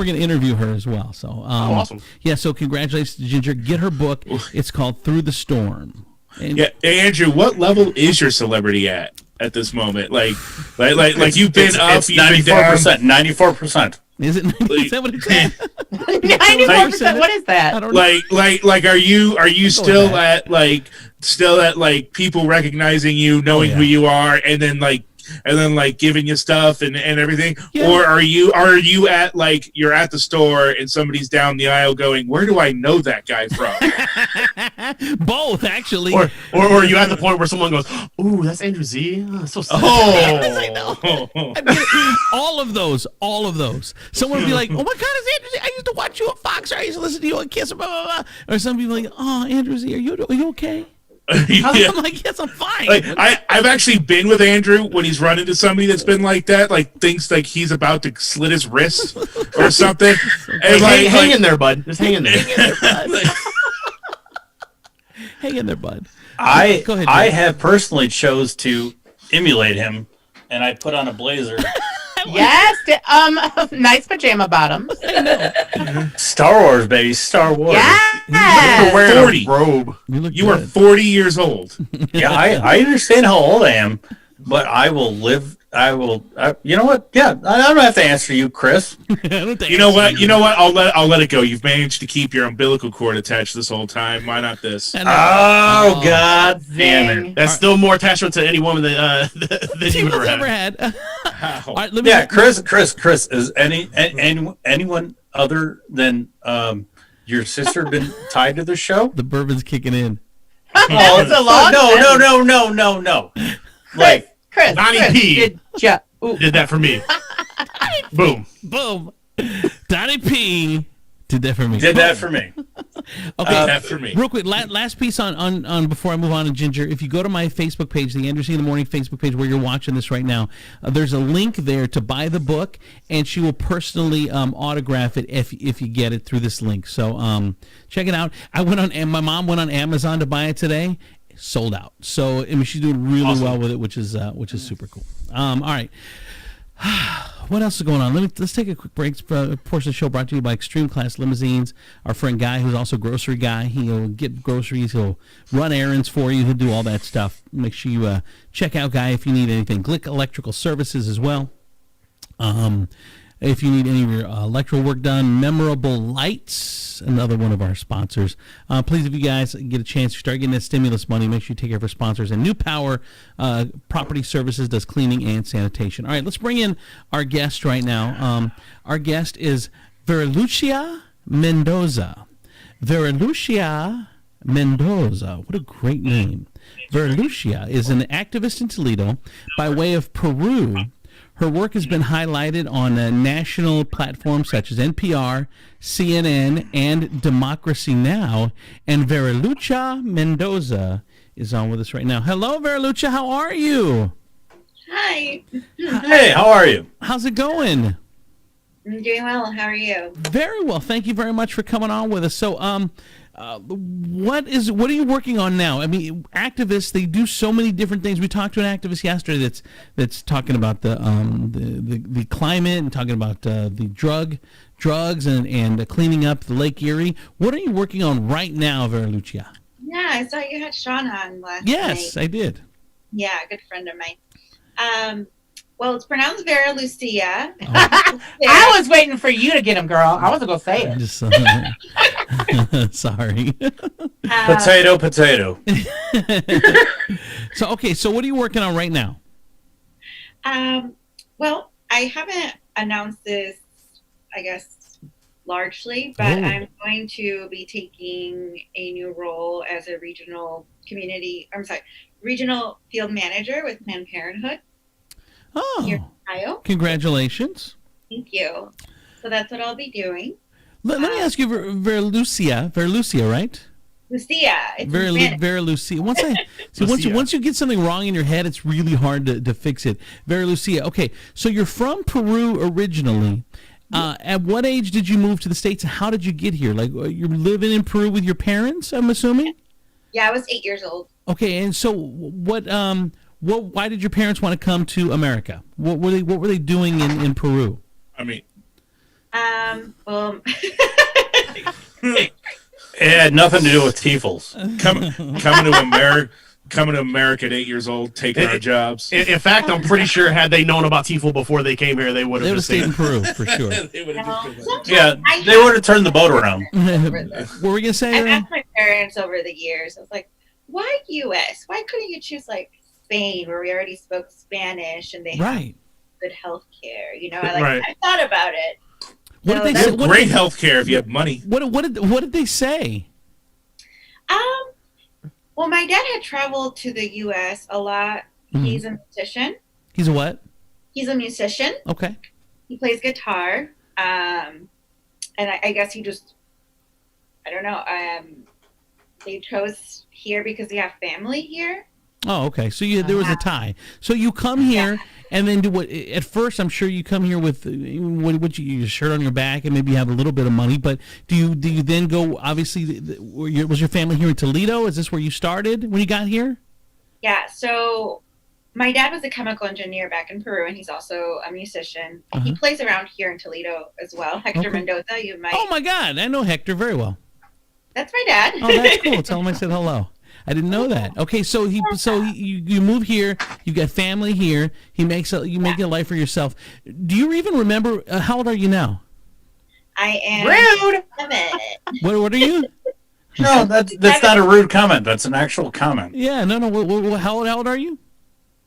gonna interview her as well. So awesome. Yeah, so congratulations to Ginger. Get her book. It's called Through the Storm. And Yeah, hey, Andrew, what level is your celebrity at this moment? Like you've been up, It's you've been down. 94%. 94%. is it? Is that what it's at? 94%. What is that? I don't know. Like are you still at like people recognizing you, knowing who you are, and then giving you stuff and everything? Yeah. Or are you at like you're at the store and somebody's down the aisle going, where do I know that guy from? Both, actually. Or are you at the point where someone goes, "Ooh, that's Andrew Z." Oh, that's so sad. All of those. Someone would be like, "Oh my God, it's Andrew Z. I used to watch you on Fox, or I used to listen to you on Kiss." Blah, blah, blah. Or some people like, "Oh, Andrew Z, are you okay?" Yeah. I'm like, "Yes, I'm fine." Like I've actually been with Andrew when he's run into somebody that's been like that, like thinks like he's about to slit his wrist or something. And Hang in there, bud. Just hang in there. Hang in there, bud. I Go ahead, I Jay. have personally chose to emulate him, and I put on a blazer. Yes. Nice pajama bottoms. Star Wars, baby, Star Wars. Yes. Wearing 40. a robe. You are 40 years old. Yeah, I understand how old I am, but I will live. You know what? Yeah, I don't have to answer you, Chris. You know what? I'll let it go. You've managed to keep your umbilical cord attached this whole time. Why not this? Oh, God damn it! That's still more attachment to any woman than you've Ever ever had. had. Wow. All right, let me Yeah, Chris, is anyone other than your sister been tied to the show? The bourbon's kicking in. That's a long No. Like, Chris, Donnie Chris, P. did that for me. Boom. Boom. Donnie P did that for me. did that for me. Okay. That for me. Real quick, last piece on before I move on to Ginger. If you go to my Facebook page, the Andrew C. in the Morning Facebook page, where you're watching this right now, there's a link there to buy the book, and she will personally autograph it if you get it through this link. So check it out. And my mom went on Amazon to buy it today. Sold out. So I mean, she's doing really well with it, which is super cool. All right. What else is going on? Let's take a quick break. Portion of the show brought to you by Extreme Class Limousines. Our friend Guy, who's also a grocery guy, he'll get groceries, he'll run errands for you, he'll do all that stuff. Make sure you check out Guy if you need anything. Glick Electrical Services as well. If you need any of your electrical work done, Memorable Lights, another one of our sponsors. Please, if you guys get a chance to start getting that stimulus money, make sure you take care of our sponsors. And New Power Property Services does cleaning and sanitation. All right, let's bring in our guest right now. Our guest is Veralucia Mendoza. Veralucia Mendoza. What a great name. Veralucia is an activist in Toledo by way of Peru. Her work has been highlighted on national platforms such as NPR, CNN, and Democracy Now! And Veralucia Mendoza is on with us right now. Hello, Veralucia. How are you? Hi. Hey, how are you? How's it going? I'm doing well. How are you? Very well. Thank you very much for coming on with us. So, what are you working on now? I mean, activists, they do so many different things. We talked to an activist yesterday that's talking about the climate and talking about the drugs and cleaning up the Lake Erie. What are you working on right now, Veralucia? Yeah, I saw you had Sean on last night. Yes, I did. Yeah, a good friend of mine. Well, it's pronounced Vera Lucia. I was waiting for you to get him, girl. I wasn't gonna say it. Just, sorry. Potato. So what are you working on right now? Well, I haven't announced this, I guess, largely, but I'm going to be taking a new role as a regional field manager with Planned Parenthood. Oh, Here in Ohio. Congratulations. Thank you. So that's what I'll be doing. Let me ask you, Veralucia, right? Lucia. It's Very, in Spanish. very Lucia. Once Lucia. you get something wrong in your head, it's really hard to fix it. Very Lucia. Okay, so you're from Peru originally. At what age did you move to the States? How did you get here? Like, you're living in Peru with your parents, I'm assuming? Yeah, I was 8 years old. Okay, and so why did your parents want to come to America? What were they doing in Peru? I mean, Well, It had nothing to do with Tiefels. coming to America at 8 years old, taking our jobs. In fact, I'm pretty sure had they known about Tifel before they came here, they would They would have have stayed in Peru for sure. Yeah, they would have turned the boat around. What were we gonna say? I've Aaron? asked my parents over the years. I was like, "Why U.S.? Why couldn't you choose like Spain, where we already spoke Spanish and they have Right. good health care?" Right. I thought about it. What did they No, say? that's- What Great did, health care if you have money. what did they say? Well, my dad had traveled to the U.S. a lot. Mhm. He's a musician. He's a what? He's a musician. Okay. He plays guitar. And I guess he just, I don't know. They chose here because they have family here. Oh, okay. So there was a tie. So you come here, and then do what? At first, I'm sure you come here with your shirt on your back, and maybe you have a little bit of money. But do you then go? Obviously, was your family here in Toledo? Is this where you started when you got here? Yeah. So my dad was a chemical engineer back in Peru, and he's also a musician. He plays around here in Toledo as well. Hector Okay. Mendoza, you might. Oh my God, I know Hector very well. That's my dad. Oh, that's cool. Tell him I said hello. I didn't know that. Okay, so you move here. You got family here. You make a life for yourself. Do you even remember how old are you now? I am Rude. 7. What are you? No, that's not a rude comment. That's an actual comment. Yeah, no. How old are you?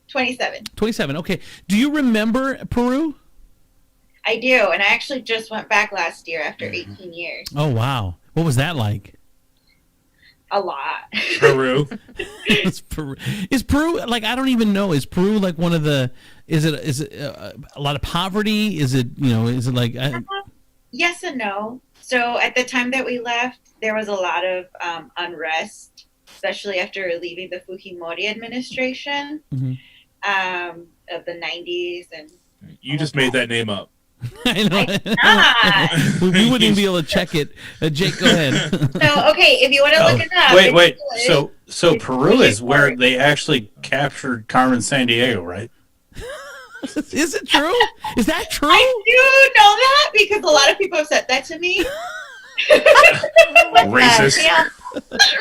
27. 27. Okay. Do you remember Peru? I do, and I actually just went back last year after 18 years. Oh wow, what was that like? A lot. Peru. Is Peru like, I don't even know? Is Peru like one of the? Is it a lot of poverty? Is it Is it like? Yes and no. So at the time that we left, there was a lot of unrest, especially after leaving the Fujimori administration of the 90s. And You just made that name up. I know. We wouldn't even be able to check it. Jake, go ahead. So okay, if you want to look it up. Wait. it's So Peru is where they actually captured Carmen Sandiego, right? Is it true? Is that true? I do know that because a lot of people have said that to me. Racist. Yeah.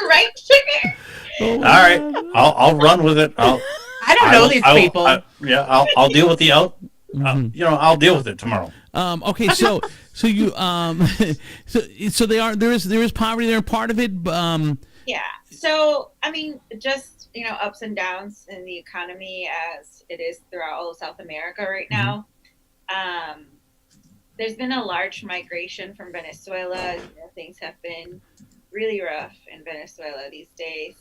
Right, sugar? Oh, All right, I'll run with it. I don't know these people. I'll deal with the out. I'll deal with it tomorrow. Okay, so you so there is poverty there, part of it. Yeah. So I mean, just ups and downs in the economy as it is throughout all of South America right now. There's been a large migration from Venezuela. Things have been really rough in Venezuela these days.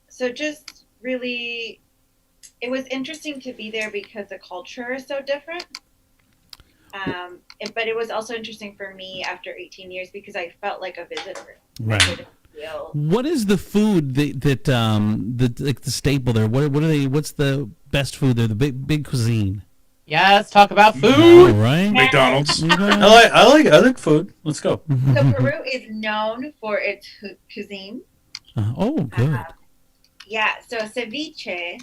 So just really, it was interesting to be there because the culture is so different. But it was also interesting for me after 18 years because I felt like a visitor. Right. I didn't feel- What is the food that like the staple there? What are they? What's the best food there? The big cuisine. Yes, talk about All food. right. McDonald's. I like food. Let's go. So Peru is known for its cuisine. Oh, good. Yeah, so ceviche.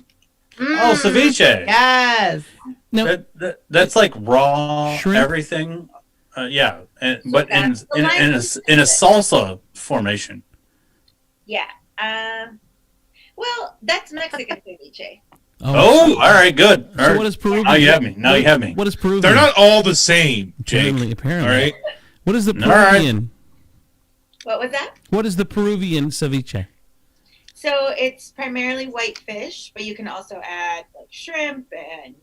Oh, ceviche. Yes. No, That's like raw Shrimp? everything. Yeah, but in that's the line. in a salsa formation. Yeah. Well, that's Mexican ceviche. Oh, all right, good. All So right. what is Peruvian? Now you have me. Now you have me. What is Peruvian? They're not all the same, Jake. Apparently. All right. What is the All right. Peruvian? What was that? What is the Peruvian ceviche? So it's primarily white fish, but you can also add like shrimp and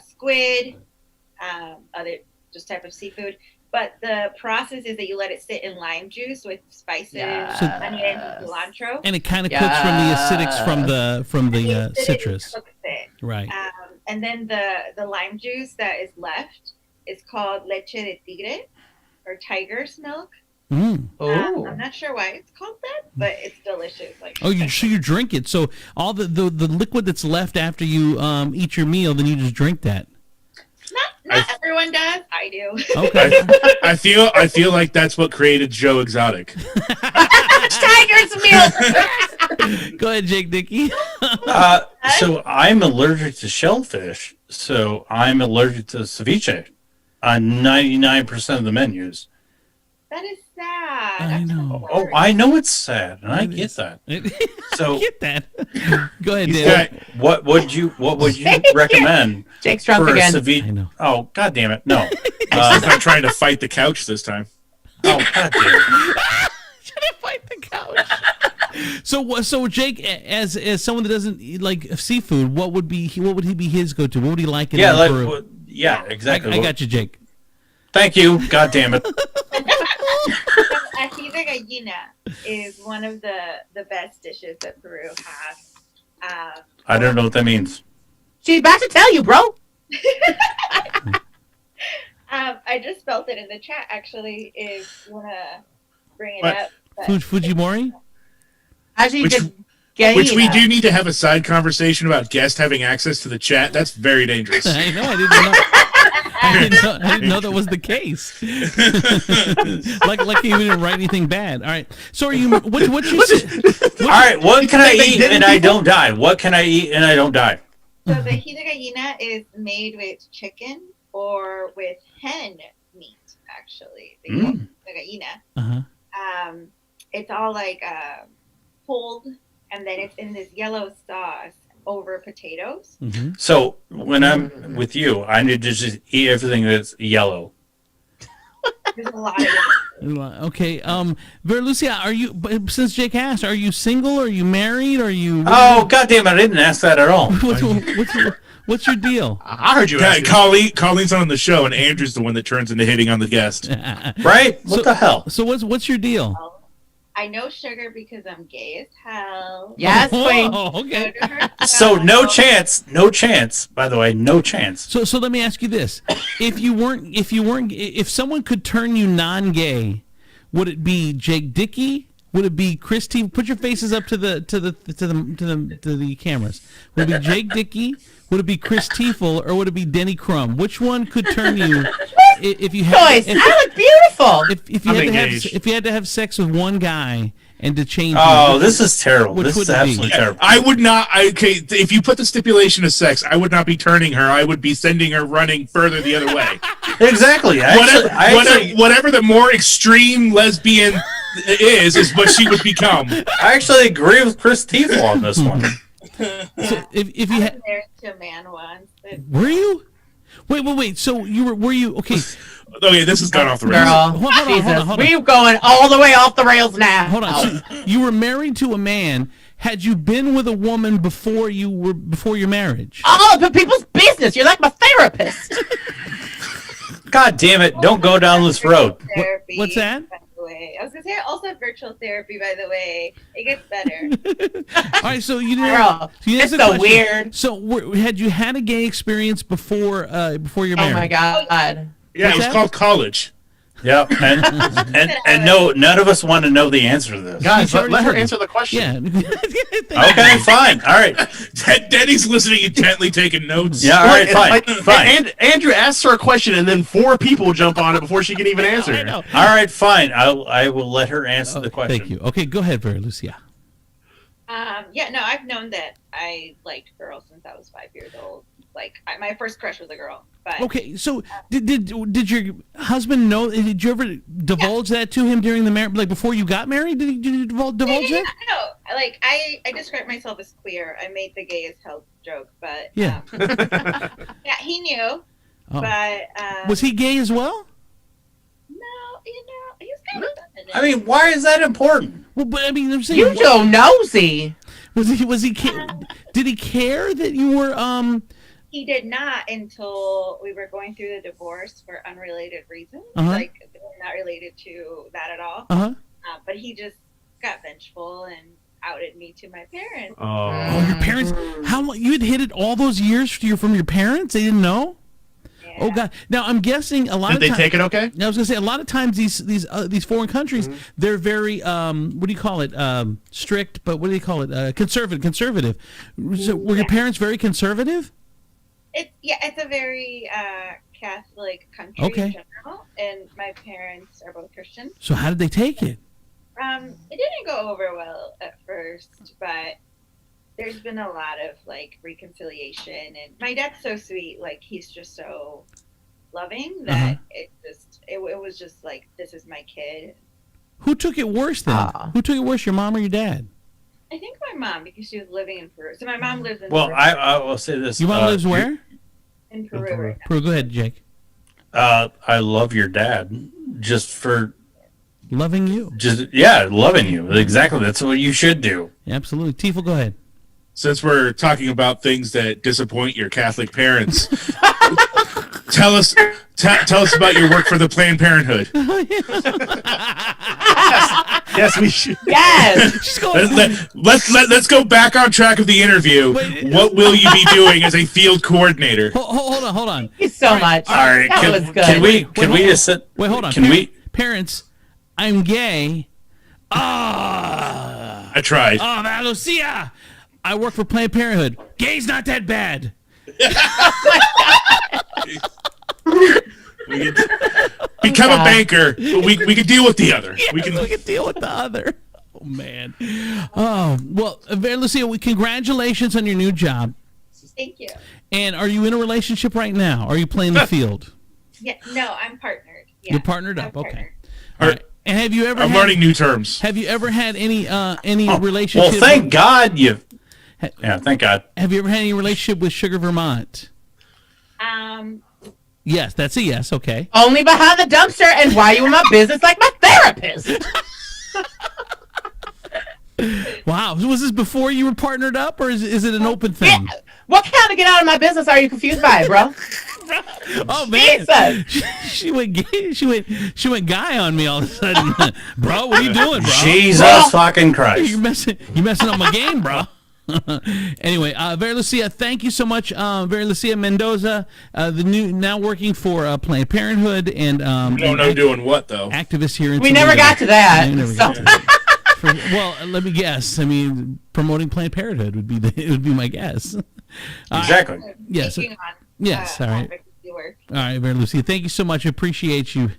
squid, other just type of seafood. But the process is that you let it sit in lime juice with spices, Yes. onion, cilantro. And it kind of cooks from the acidics from the You sit it and citrus. cook it. Right. And then the lime juice that is left is called leche de tigre or tiger's milk. Oh. I'm not sure why it's called that, but it's delicious. Like Oh, you drink it. So all the liquid that's left after you eat your meal, then you just drink that. not everyone does. I do. Okay. I feel like that's what created Joe Exotic. Tiger's milk. Go ahead, Jake Dickey. So I'm allergic to shellfish. So I'm allergic to ceviche on 99% of the menus. That is sad. I know. Oh, I know it's sad, and I get that. So I get that. Go ahead, He's Dave. got- what would you recommend Jake's drunk for again. a I ceviche? know. Oh, god damn it, no. I'm not trying to fight the couch this time. Oh, god damn it. Should I fight the couch? So Jake, as someone that doesn't eat, like seafood, what would he be his go-to? What would he like in Yeah, like, Peru? yeah, exactly. I got you, Jake. Thank you. God damn it. Ají de gallina is one of the best dishes that Peru has. I don't know what that means. She's about to tell you, bro. I just spelled it in the chat, actually, if you want to bring it What? up. But Fujimori? Actually, Which- Which we do need to have a side conversation about guests having access to the chat. That's very dangerous. I know. I didn't know that was the case. like you didn't write anything bad. All right. So are you? What's your? All right, what can I eat and I don't die? What can I eat and I don't die? So the ají de gallina is made with chicken or with hen meat, actually. The ají de gallina. Uh-huh. It's all like pulled, and then it's in this yellow sauce over potatoes. Mm-hmm. So when I'm with you, I need to just eat everything that's yellow. There's a lot of it. Okay. Vera Lucia, are you? Since Jake asked, are you single? Are you married? Are you? Oh, goddamn! I didn't ask that at all. What's your deal? I heard you. Yeah, asking. Colleen's on the show, and Andrew's the one that turns into hitting on the guest. Right? What the hell? So what's your deal? I know sugar because I'm gay as hell. Yes, queen. Oh, okay. So no chance. By the way, no chance. So let me ask you this: if someone could turn you non-gay, would it be Jake Dickey? Would it be Christy? Put your faces up to the cameras. Would it be Jake Dickey? Would it be Chris Tiefel, or would it be Denny Crum? Which one could turn you if you had? Boys, I look beautiful. If you had to have sex with one guy and to change? Oh, this is terrible. Which This is would it be? absolutely terrible. I would not. Okay, if you put the stipulation of sex, I would not be turning her. I would be sending her running further the other way. Exactly. Whatever the more extreme lesbian is what she would become. I actually agree with Chris Tiefel on this one. So if you I had, was married to a man once. But were you? Wait. So were you okay? Okay, this has gone off the rails. Girl, Hold on, Jesus, hold on. we're going all the way off the rails now. Hold on. So you were married to a man. Had you been with a woman before your marriage? Oh, but people's business. You're like my therapist. God damn it! Don't go down this road. therapy, What's that? By the way, I was gonna say I also have virtual therapy. By the way, it gets better. All right. So you didn't. Girl, you it's answered so the question. weird. So had you had a gay experience before your marriage? Oh my god. Yeah, What's it was that? called college. Yep. And no, none of us want to know the answer to this. Guys, already let her said it. answer the question. Yeah. Okay, fine. All right. Denny's listening intently, taking notes. Yeah, all right, It's fine. like- Fine. And Andrew asks her a question, and then 4 people jump on it before she can even answer. I know. All right, fine. I will let her answer the question. Thank you. Okay, go ahead, Vera Lucia. Yeah, no, I've known that I liked girls since I was 5 years old. Like my first crush was a girl. But Okay, so did your husband know? Did you ever divulge that to him during the marriage, like before you got married? Did you divulge yeah, that? no, like I describe myself as queer. I made the gay as hell joke, but Yeah. yeah, he knew. Oh. But Was he gay as well? No, he was kind of feminine. I mean, why is that important? Well, but I mean, I'm saying, You so nosy. was he did he care that you were He did not until we were going through the divorce for unrelated reasons. Uh-huh. Like, they were not related to that at all. Uh-huh. But he just got vengeful and outed me to my parents. Oh, your parents? How long you had hid it all those years from your parents? They didn't know? Yeah. Oh God! Now I'm guessing a lot Did of they times. take it okay? I was gonna say a lot of times these foreign countries they're very what do you call it strict, but what do you call it conservative. So were your parents very conservative? It's a very Catholic country Okay. in general, and my parents are both Christian. So how did they take it? It didn't go over well at first, but there's been a lot of like reconciliation, and my dad's so sweet. Like he's just so loving that it was just like, this is my kid. Who took it worse then? Who took it worse, your mom or your dad? I think my mom, because she was living in Peru. So my mom lives in Well, Peru. I will say this. Your mom lives where? In Peru right now. Peru. Go ahead, Jake. I love your dad just for loving you. Loving you. Exactly. That's what you should do. Absolutely. Tifa, go ahead. Since we're talking about things that disappoint your Catholic parents, tell us about your work for the Planned Parenthood. Yes, we should. Yes. Let's go back on track of the interview. What will you be doing as a field coordinator? Hold on. Thank you so much. All right. That was good. Can we just sit? Wait, hold on. Can we? Parents, I'm gay. Ah. I tried. Oh, man, Lucia. I work for Planned Parenthood. Gay's not that bad. Become a banker. We can deal with the other. Yes, we can deal with the other. Oh, man. Oh, well, Lucia, congratulations on your new job. Thank you. And are you in a relationship right now? Are you playing the field? Yeah, no, I'm partnered. Yeah, You're partnered I'm up. Okay. partnered. All right. And have you ever? I'm learning new terms. Have you ever had any relationship? Well, thank God you. Yeah, thank God. Have you ever had any relationship with Sugar Vermont? Yes, that's a yes. Okay. Only behind the dumpster, and why you in my business like my therapist? Wow. Was this before you were partnered up, or is it an open thing? Yeah. What kind of get out of my business are you confused by, bro? Oh man, Jesus. she went gay. She went guy on me all of a sudden. Bro, what are you doing, bro? Jesus fucking Christ! You're messing up my game, bro. Anyway, Vera Lucia, thank you so much. Vera Lucia Mendoza, now working for Planned Parenthood and doing what though? Activist here in We never got to that. Well, let me guess. I mean, promoting Planned Parenthood would be my guess. Exactly. Yes. Yes. All right. All right, Vera Lucia. Thank you so much. Appreciate you.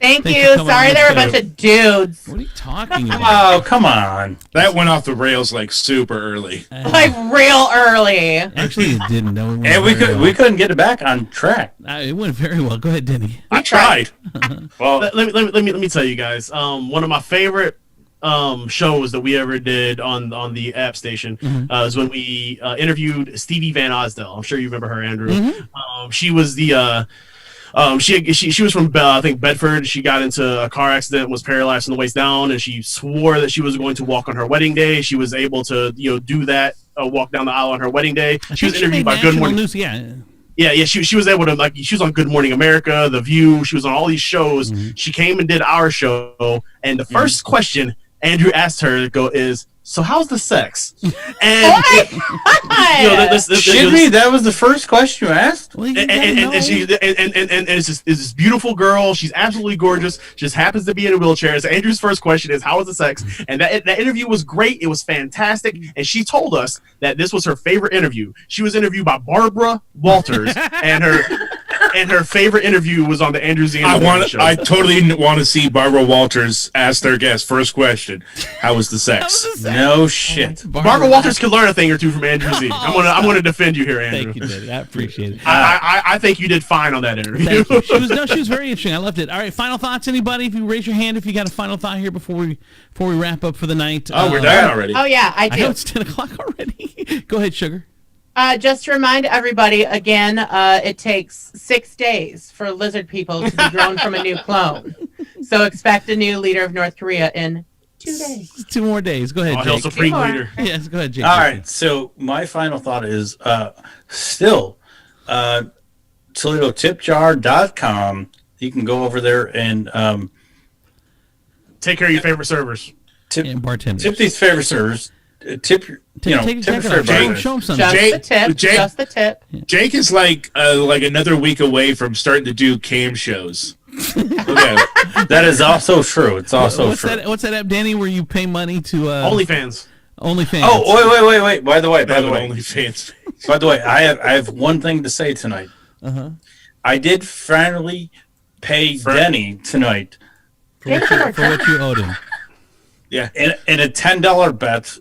Thank Thanks you. for coming Sorry, on there were a the bunch of dudes. What are you talking about? Oh, come on. That went off the rails like super early. Like real early. Actually, it didn't. No, And we couldn't get it back on track. It went very well. Go ahead, Denny. I tried. Well, let me tell you guys. One of my favorite shows that we ever did on the app station is when we interviewed Stevie Van Osdale. I'm sure you remember her, Andrew. She was the she was from I think Bedford. She got into a car accident, was paralyzed from the waist down, and she swore that she was going to walk on her wedding day. She was able to do that, walk down the aisle on her wedding day. She was interviewed by Good Morning News, yeah. Yeah, she was able to she was on Good Morning America, The View. She was on all these shows. She came and did our show, and the first question Andrew asked her to go is, "So how's the sex?" And that was the first question you asked. and it's this beautiful girl. She's absolutely gorgeous. Just happens to be in a wheelchair. So Andrew's first question is, "How was the sex?" And that interview was great. It was fantastic. And she told us that this was her favorite interview. She was interviewed by Barbara Walters, and her favorite interview was on the Andrew Z. show. I totally want to see Barbara Walters ask their guest first question: "How was the sex?" No shit. Barbara Walters could learn a thing or two from Andrew Z. I'm gonna defend you here, Andrew. Thank you, Denny. I appreciate it. I think you did fine on that interview. Thank you. She was very interesting. I loved it. All right, final thoughts, anybody? If you raise your hand, if you got a final thought here before we wrap up for the night. Oh, we're done already. Oh yeah, I do. I know it's 10 o'clock already. Go ahead, Sugar. Just to remind everybody again, it takes 6 days for lizard people to be grown from a new clone. So expect a new leader of North Korea in 2 days. 2 more days. Go ahead, Hell Jake. Supreme Leader. Yes, go ahead, Jake. All right. So my final thought is ToledoTipJar.com. You can go over there and take care of your favorite servers. And bartenders. Tip these favorite servers. tip your, you know, Take tip it your off. fair Show him something. Just Jake- the tip. Jake- Just the tip. Jake is like another week away from starting to do cam shows. Okay. That is also true. It's also What's true. that? What's that app, Danny? Where you pay money to OnlyFans. OnlyFans? Oh, wait. By the way, OnlyFans. By the way, I have one thing to say tonight. I did finally pay Denny tonight for what you owed him. Yeah. in a $10 bet,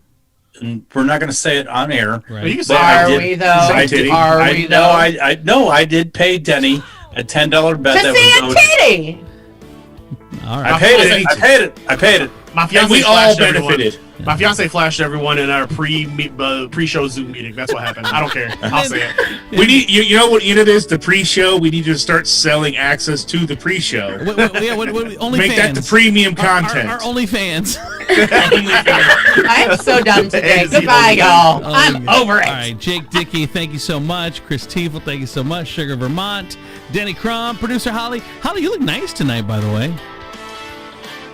and we're not going to say it on air. Right. You can say But I Are did- we though? I did. Are I we know. though? I did pay Denny a $10 bet To that see was a owed. titty. All I right. paid it. My And fiance we all flashed everyone. benefited. My fiance flashed everyone in our pre-show Zoom meeting. That's what happened. I don't care. I'll say it. We need you know what it is, the pre-show. We need to start selling access to the pre-show. Only Make that the premium content. Our OnlyFans. I am so done today. It's the Goodbye, only- y'all. I'm over it. All right, Jake Dickey, thank you so much. Chris Tiefel, thank you so much. Sugar Vermont, Denny Crum, producer Holly. Holly, you look nice tonight, by the way.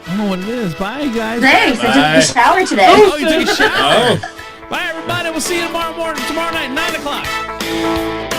I don't know what it is. Bye, guys. Thanks. I took Bye. a shower today. Oh, you took a shower. Oh. Bye, everybody. We'll see you tomorrow night, 9 o'clock.